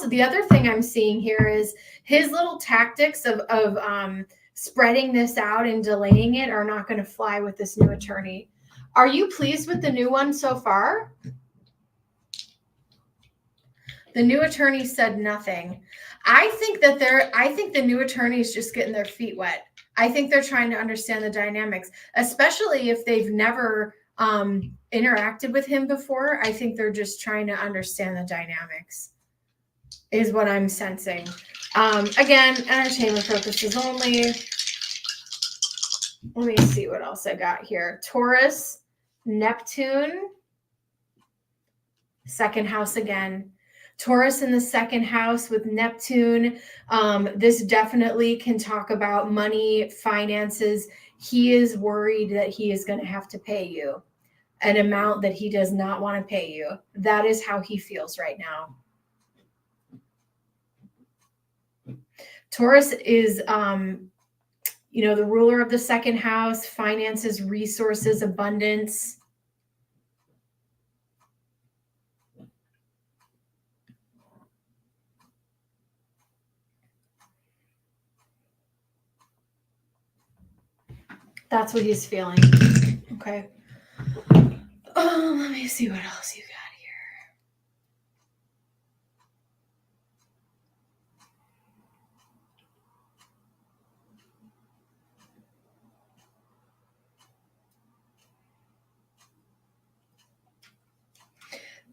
the other thing I'm seeing here is his little tactics of spreading this out and delaying it are not going to fly with this new attorney. Are you pleased with the new one so far? The new attorney said nothing. I think the new attorney is just getting their feet wet. I think they're trying to understand the dynamics, especially if they've never interacted with him before. I think they're just trying to understand the dynamics, is what I'm sensing. Again, entertainment purposes only. Let me see what else I got here. Taurus, Neptune, second house again. Taurus in the second house with Neptune. This definitely can talk about money, finances. He is worried that he is going to have to pay you an amount that he does not want to pay you. That is how he feels right now. Taurus is, the ruler of the second house, finances, resources, abundance. That's what he's feeling. Okay. Oh, let me see what else you got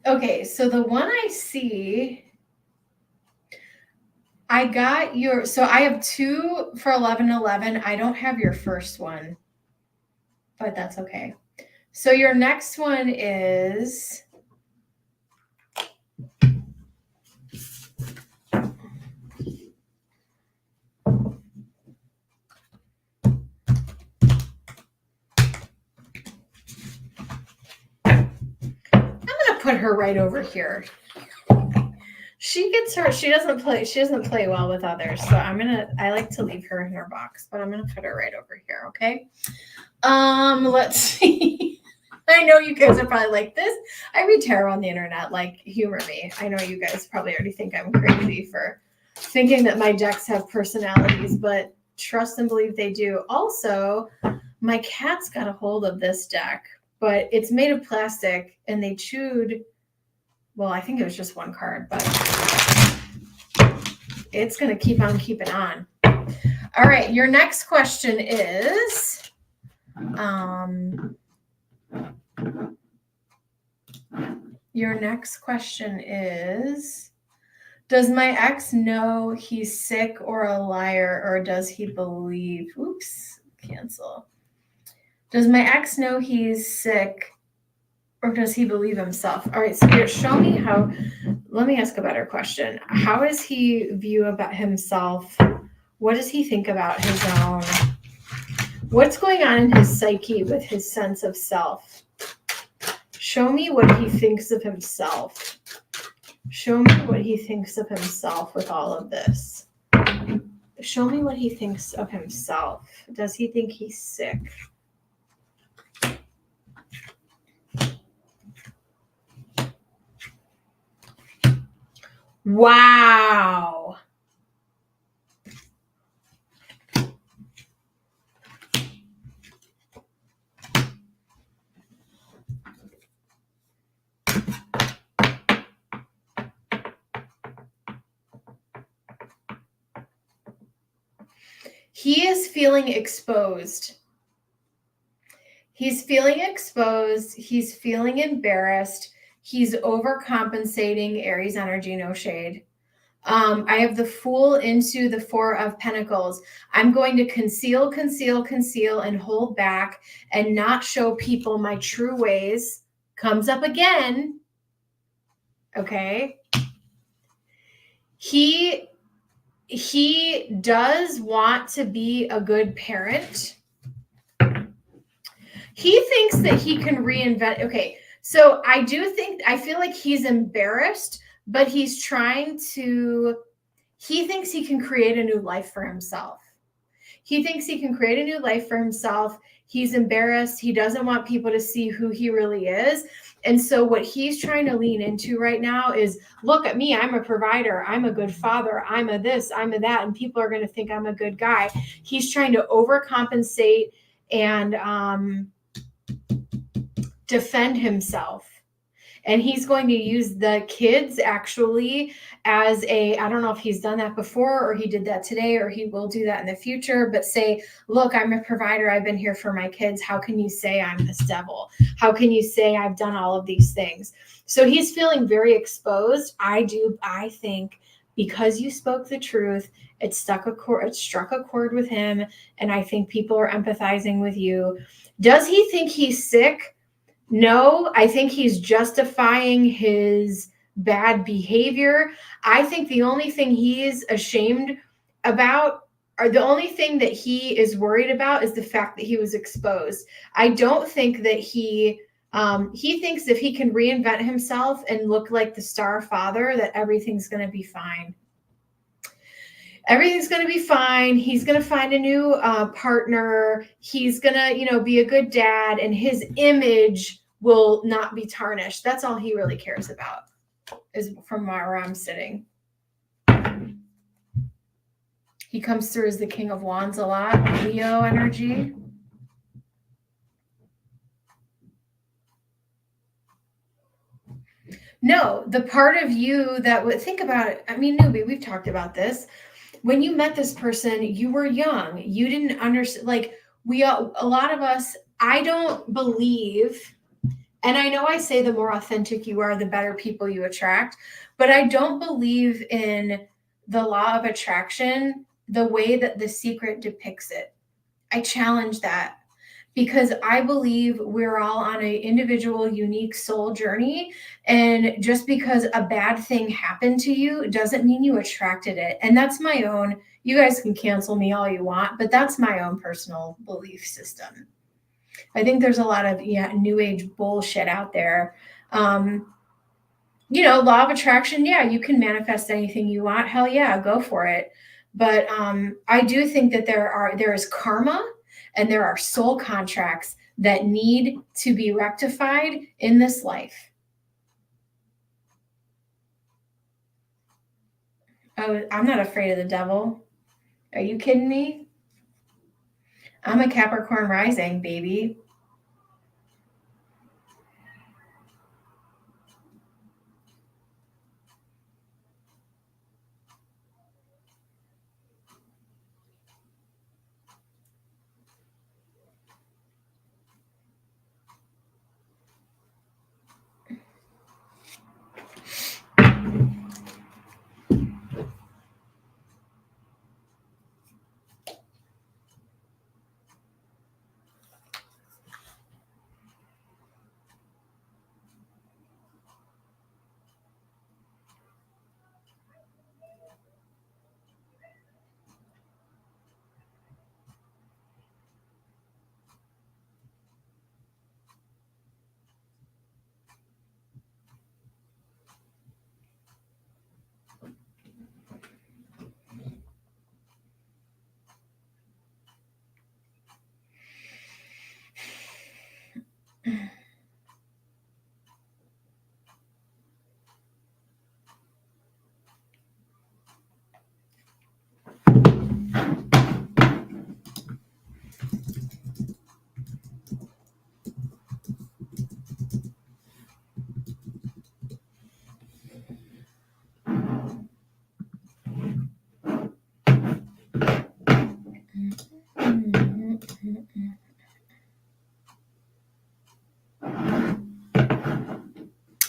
here. Okay, so the one I see, I got your, so I have 2 for 1111. I don't have your first one, but that's okay. So your next one is, I'm gonna put her right over here. She doesn't play well with others, so I like to leave her in her box, but I'm gonna put her right over here, okay? Let's see. I know you guys are probably like this. I read tarot on the internet, like, humor me. I know you guys probably already think I'm crazy for thinking that my decks have personalities, but trust and believe they do. Also, my cat's got a hold of this deck, but it's made of plastic and they chewed, well, I think it was just one card, but it's going to keep on keeping on. All right, your next question is, does my ex know he's sick or a liar, or does he believe, cancel. Does my ex know he's sick, or does he believe himself? All right, Spirit, show me how, let me ask a better question. How does he view about himself? What does he think about his own? What's going on in his psyche with his sense of self? Show me what he thinks of himself. Show me what he thinks of himself with all of this. Show me what he thinks of himself. Does he think he's sick? Wow. He is feeling exposed. He's feeling exposed. He's feeling embarrassed. He's overcompensating. Aries energy, no shade. I have the Fool into the 4 of Pentacles. I'm going to conceal, and hold back and not show people my true ways. Comes up again. Okay. He does want to be a good parent. He thinks that he can reinvent. Okay. So I feel like he's embarrassed, but he's trying to, he thinks he can create a new life for himself. He thinks he can create a new life for himself. He's embarrassed. He doesn't want people to see who he really is. And so what he's trying to lean into right now is, look at me. I'm a provider. I'm a good father. I'm a this, I'm a that. And people are going to think I'm a good guy. He's trying to overcompensate and defend himself. And he's going to use the kids actually as I don't know if he's done that before or he did that today or he will do that in the future, but say, look, I'm a provider. I've been here for my kids. How can you say I'm this devil? How can you say I've done all of these things? So he's feeling very exposed. I think because you spoke the truth, it struck a chord with him. And I think people are empathizing with you. Does he think he's sick? No, I think he's justifying his bad behavior. I think the only thing he's ashamed about, or the only thing that he is worried about, is the fact that he was exposed. I don't think that he thinks if he can reinvent himself and look like the star father, that everything's going to be fine. Everything's going to be fine. He's going to find a new partner. He's going to, be a good dad, and his image will not be tarnished. That's all he really cares about, is from where I'm sitting. He comes through as the King of Wands a lot, Leo energy. No, the part of you that would think about it. I mean, newbie, we've talked about this. When you met this person, you were young. You didn't understand. Like we all, a lot of us. I don't believe, and I know I say the more authentic you are, the better people you attract. But I don't believe in the law of attraction the way that The Secret depicts it. I challenge that because I believe we're all on an individual, unique soul journey. And just because a bad thing happened to you doesn't mean you attracted it. And that's my own, you guys can cancel me all you want, but that's my own personal belief system. I think there's a lot of new age bullshit out there. Law of attraction, yeah, you can manifest anything you want. Hell yeah, go for it. But I do think that there is karma and there are soul contracts that need to be rectified in this life. Oh, I'm not afraid of the devil. Are you kidding me? I'm a Capricorn rising, baby.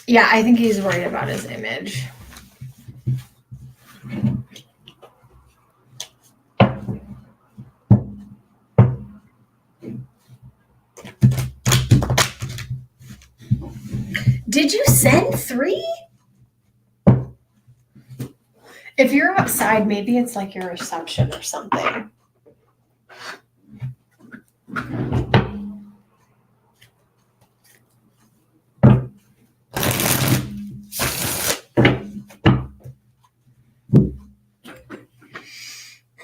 Yeah, I think he's worried about his image. Did you send 3? If you're outside, maybe it's like your reception or something.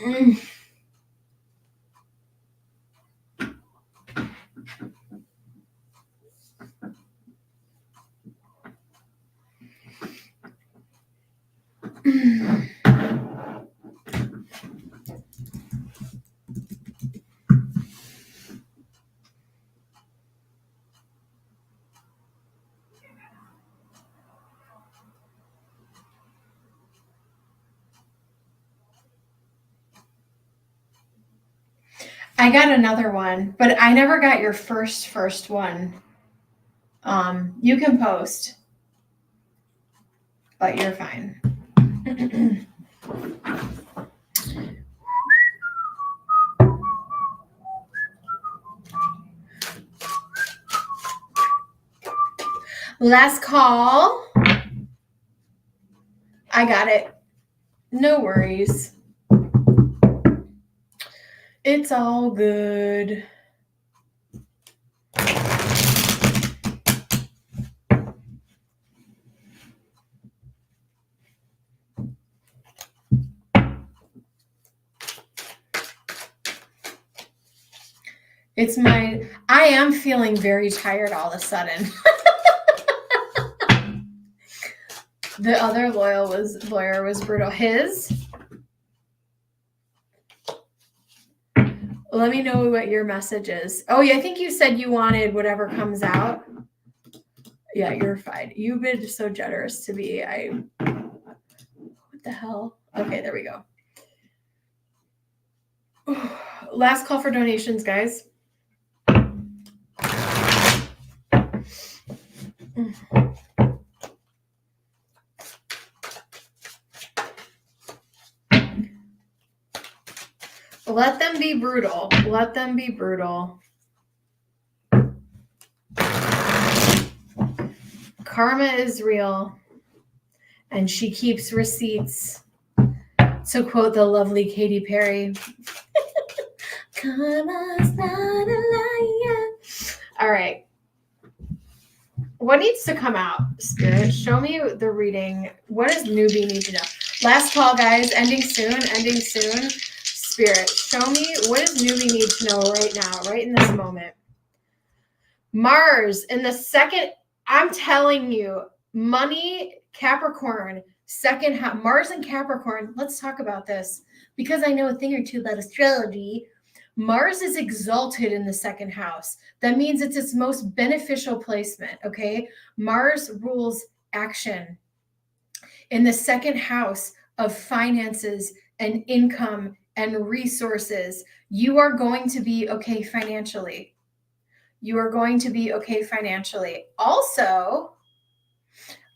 Mm. I got another one, but I never got your first one. You can post, but you're fine. Last call. I got it. No worries. It's all good. I am feeling very tired all of a sudden. The other lawyer was brutal. Let me know what your message is. Oh, yeah, I think you said you wanted whatever comes out. Yeah, you're fine. You've been so generous to me. What the hell? Okay, there we go. Last call for donations, guys. Let them be brutal. Let them be brutal. Karma is real, and she keeps receipts. To quote the lovely Katy Perry. Karma's not a liar. All right. What needs to come out, Spirit? Show me the reading. What does newbie need to know? Last call, guys. Ending soon. Ending soon. Spirit, show me what does newbie need to know right now, right in this moment. Mars in the second, I'm telling you, money, Capricorn, second house, Mars and Capricorn. Let's talk about this because I know a thing or two about astrology. Mars is exalted in the second house. That means it's its most beneficial placement, okay? Mars rules action. In the second house of finances and income and resources, you are going to be okay financially. You are going to be okay financially. Also,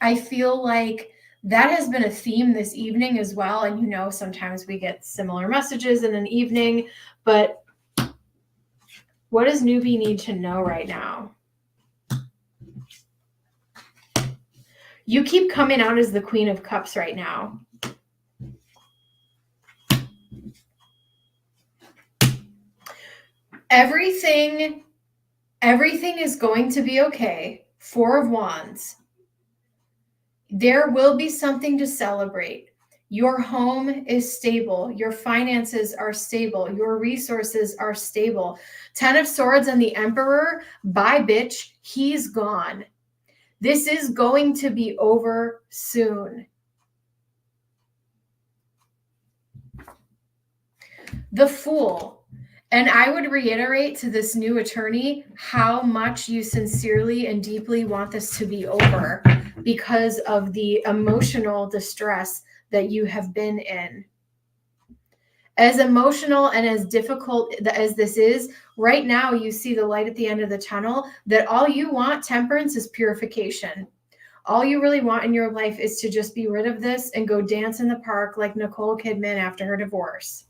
I feel like that has been a theme this evening as well. And you know, sometimes we get similar messages in an evening, but what does newbie need to know right now? You keep coming out as the Queen of Cups right now. Everything is going to be okay. Four of Wands. There will be something to celebrate. Your home is stable. Your finances are stable. Your resources are stable. 10 of Swords and the Emperor, bye bitch, he's gone. This is going to be over soon. The Fool. And I would reiterate to this new attorney how much you sincerely and deeply want this to be over because of the emotional distress that you have been in. As emotional and as difficult as this is, right now you see the light at the end of the tunnel, that all you want, Temperance, is purification. All you really want in your life is to just be rid of this and go dance in the park like Nicole Kidman after her divorce.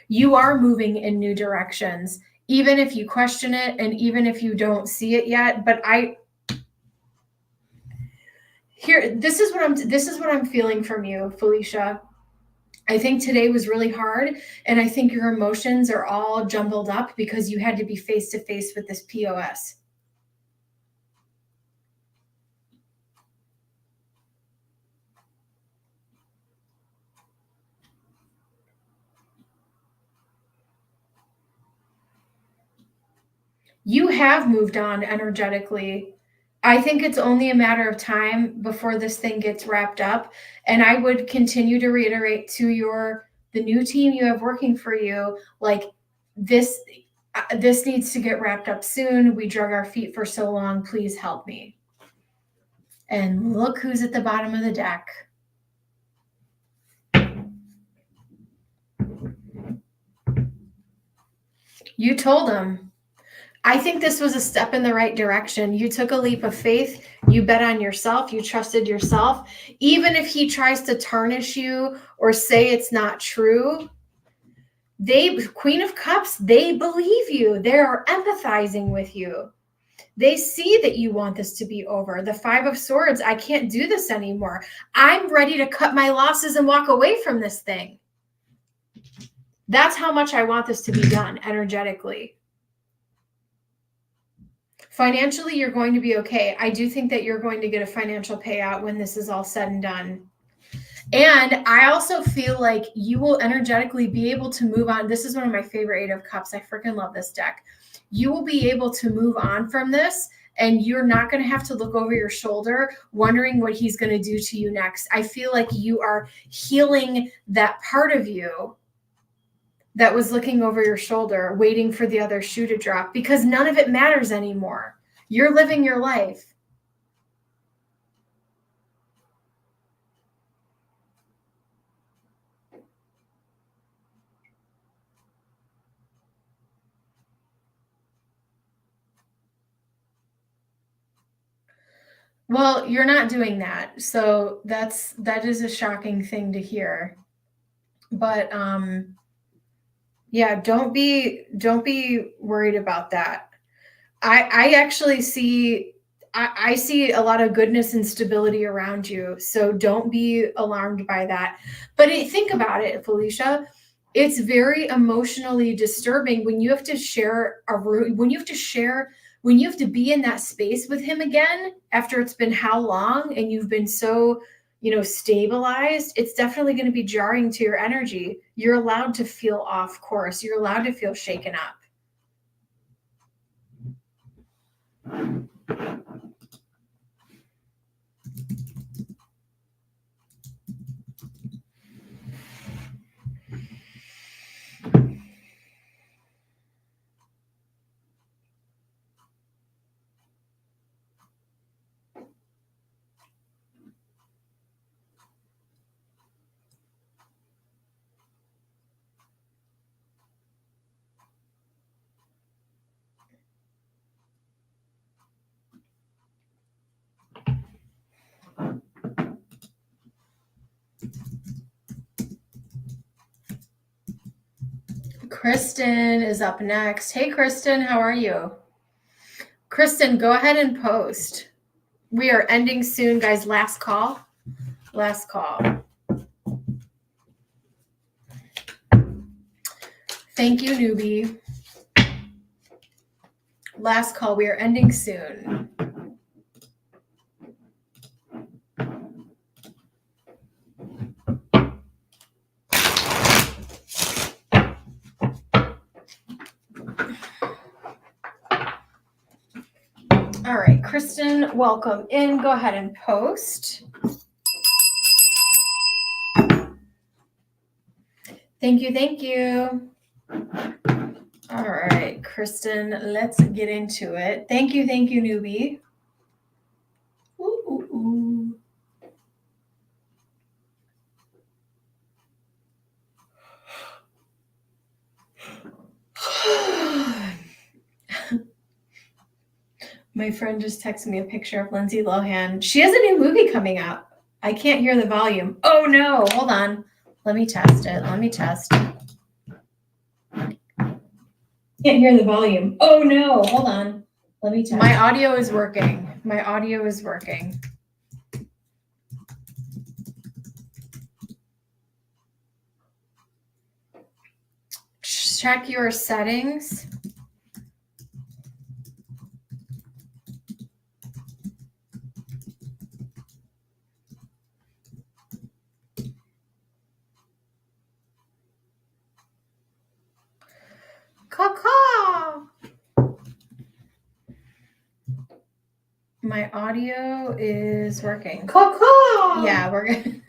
You are moving in new directions, even if you question it and even if you don't see it yet. But this is what I'm feeling from you, Felicia. I think today was really hard, and I think your emotions are all jumbled up because you had to be face to face with this POS. You have moved on energetically. I think it's only a matter of time before this thing gets wrapped up. And I would continue to reiterate to the new team you have working for you, like this needs to get wrapped up soon. We drug our feet for so long. Please help me. And look who's at the bottom of the deck. You told him. I think this was a step in the right direction. You took a leap of faith. You bet on yourself. You trusted yourself. Even if he tries to tarnish you or say it's not true, Queen of Cups, they believe you. They are empathizing with you. They see that you want this to be over. The Five of Swords, I can't do this anymore. I'm ready to cut my losses and walk away from this thing. That's how much I want this to be done energetically. Financially, you're going to be okay. I do think that you're going to get a financial payout when this is all said and done. And I also feel like you will energetically be able to move on. This is one of my favorite Eight of Cups. I freaking love this deck. You will be able to move on from this, and you're not going to have to look over your shoulder wondering what he's going to do to you next. I feel like you are healing that part of you that was looking over your shoulder, waiting for the other shoe to drop, because none of it matters anymore. You're living your life. Well, you're not doing that. So that is a shocking thing to hear. But yeah, don't be worried about that. I actually see I see a lot of goodness and stability around you. So don't be alarmed by that. But think about it, Felicia. It's very emotionally disturbing when you have to share a room, when you have to be in that space with him again after it's been how long and you've been so, stabilized. It's definitely going to be jarring to your energy. You're allowed to feel off course. You're allowed to feel shaken up. Kristen is up next. Hey, Kristen, how are you? Kristen, go ahead and post. We are ending soon, guys. Last call. Last call. Thank you, newbie. Last call. We are ending soon. All right, Kristen, welcome in. Go ahead and post. Thank you, thank you. All right, Kristen, let's get into it. Thank you, newbie. Ooh, ooh, ooh. My friend just texted me a picture of Lindsay Lohan. She has a new movie coming out. I can't hear the volume. Oh no, hold on. Let me test it. Can't hear the volume. Oh no, hold on. Let me test. My audio is working. Check your settings. Caw. My audio is working. Caw. Yeah, we're good.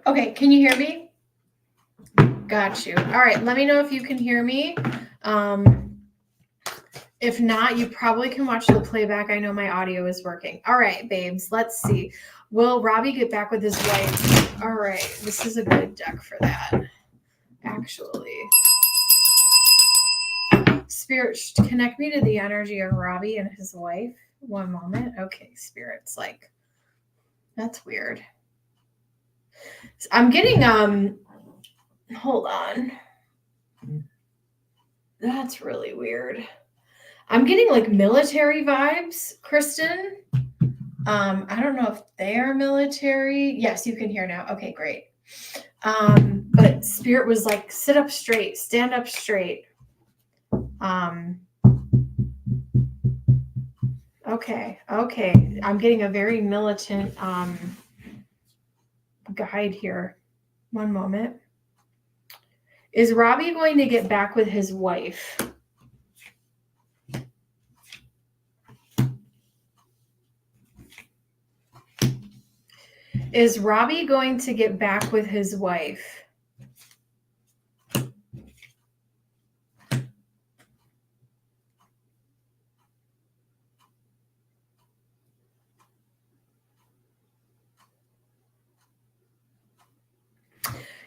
Okay, can you hear me? Got you. All right, let me know if you can hear me. If not, you probably can watch the playback. I know my audio is working. All right, babes, let's see. Will Robbie get back with his wife? All right, this is a good deck for that, actually. Spirit, connect me to the energy of Robbie and his wife. One moment. Okay, Spirit's like, that's weird. I'm getting, hold on. That's really weird. I'm getting like military vibes, Kristen. I don't know if they are military. Yes, you can hear now. Okay, great. But Spirit was like, sit up straight, stand up straight. Okay. I'm getting a very militant, guide here. One moment. Is Robbie going to get back with his wife? Is Robbie going to get back with his wife?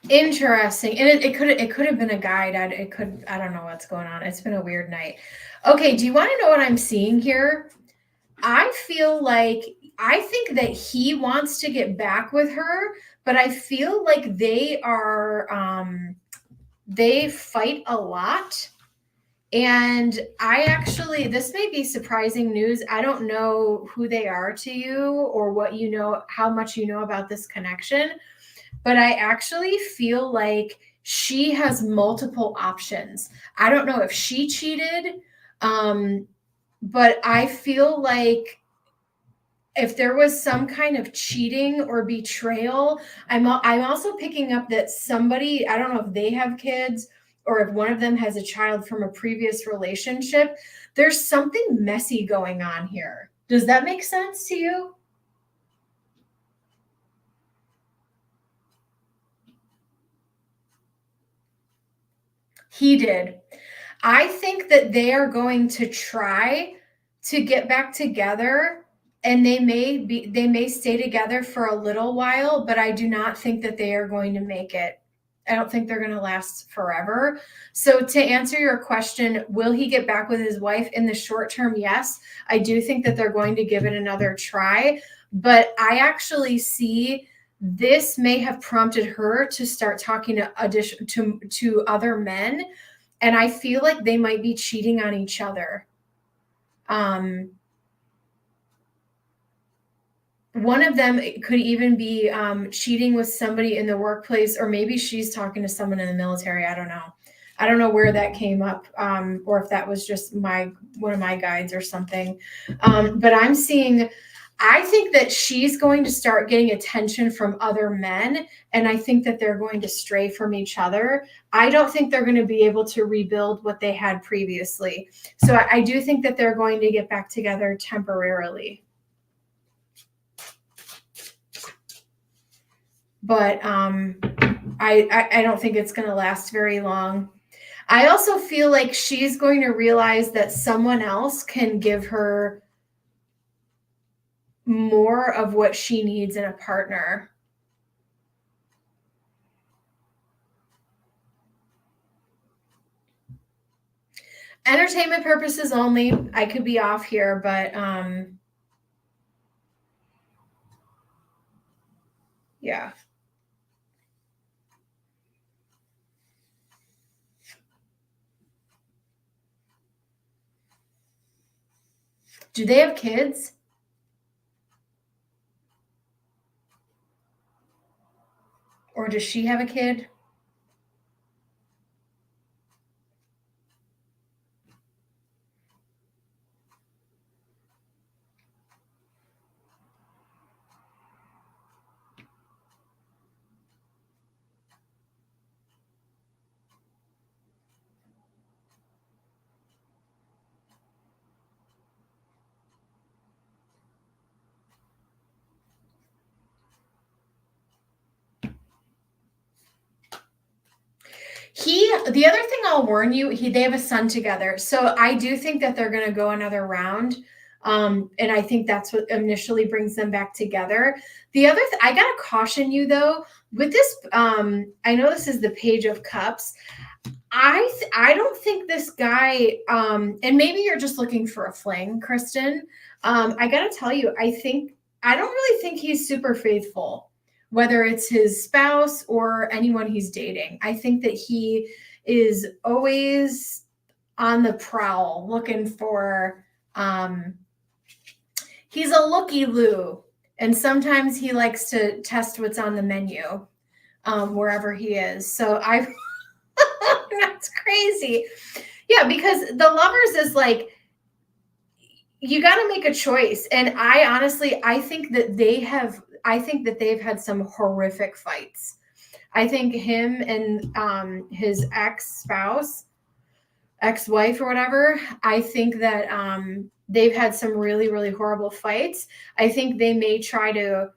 Interesting. And it could have been a guide. I don't know what's going on. It's been a weird night. Okay, do you want to know what I'm seeing here? I feel like I think that he wants to get back with her, but I feel like they fight a lot. And this may be surprising news. I don't know who they are to you or what you know, how much you know about this connection, but I actually feel like she has multiple options. I don't know if she cheated, but I feel like if there was some kind of cheating or betrayal, I'm also picking up that somebody, I don't know if they have kids or if one of them has a child from a previous relationship. There's something messy going on here. Does that make sense to you? He did. I think that they are going to try to get back together, and they may stay together for a little while, but I do not think that they are going to make it. I don't think they're going to last forever. So to answer your question, will he get back with his wife in the short term? Yes. I do think that they're going to give it another try, but I actually see this may have prompted her to start talking to other men, and I feel like they might be cheating on each other. One of them could even be cheating with somebody in the workplace, or maybe she's talking to someone in the military. I don't know. I don't know where that came up, or if that was just one of my guides or something. But I think that she's going to start getting attention from other men, and I think that they're going to stray from each other. I don't think they're going to be able to rebuild what they had previously. So I do think that they're going to get back together temporarily. But I don't think it's going to last very long. I also feel like she's going to realize that someone else can give her more of what she needs in a partner. Entertainment purposes only. I could be off here, but yeah. Do they have kids? Or does she have a kid? The other thing I'll warn you, they have a son together. So I do think that they're going to go another round. And I think that's what initially brings them back together. The other I got to caution you though, with this, I know this is the Page of Cups. I don't think this guy, and maybe you're just looking for a fling, Kristen. I got to tell you, I don't really think he's super faithful, whether it's his spouse or anyone he's dating. I think that he is always on the prowl looking for, he's a looky-loo. And sometimes he likes to test what's on the menu wherever he is. So that's crazy. Yeah, because the Lovers is like, you got to make a choice. And I think that they have, I think that they've had some horrific fights. I think him and his ex-wife or whatever, I think that they've had some really, really horrible fights. I think they may try to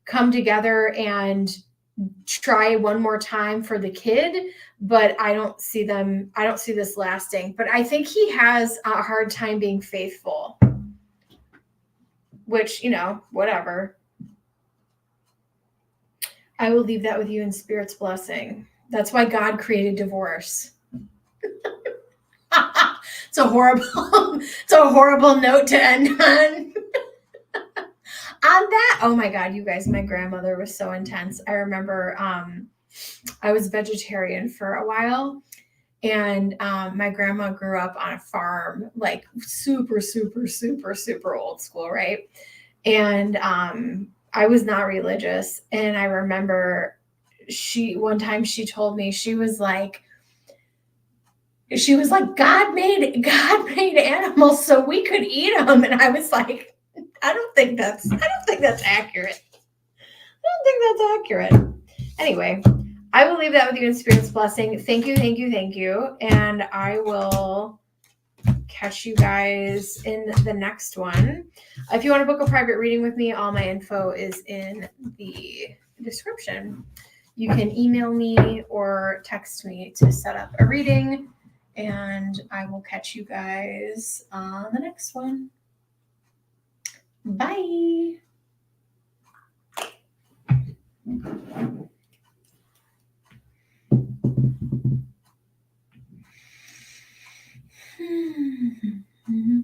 come together and try one more time for the kid, but I don't see this lasting. But I think he has a hard time being faithful, which, whatever. I will leave that with you in Spirit's blessing. That's why God created divorce. It's a horrible note to end on. On that, oh my God, you guys, my grandmother was so intense. I remember I was vegetarian for a while, and my grandma grew up on a farm, like super, super, super, super old school, right? And I was not religious. And I remember one time she told me, she was like, God made animals so we could eat them. And I was like, I don't think that's accurate. Anyway, I will leave that with you in Spirit's blessing. Thank you. And I will catch you guys in the next one. If you want to book a private reading with me, all my info is in the description. You can email me or text me to set up a reading, and I will catch you guys on the next one. Bye. Mm-hmm.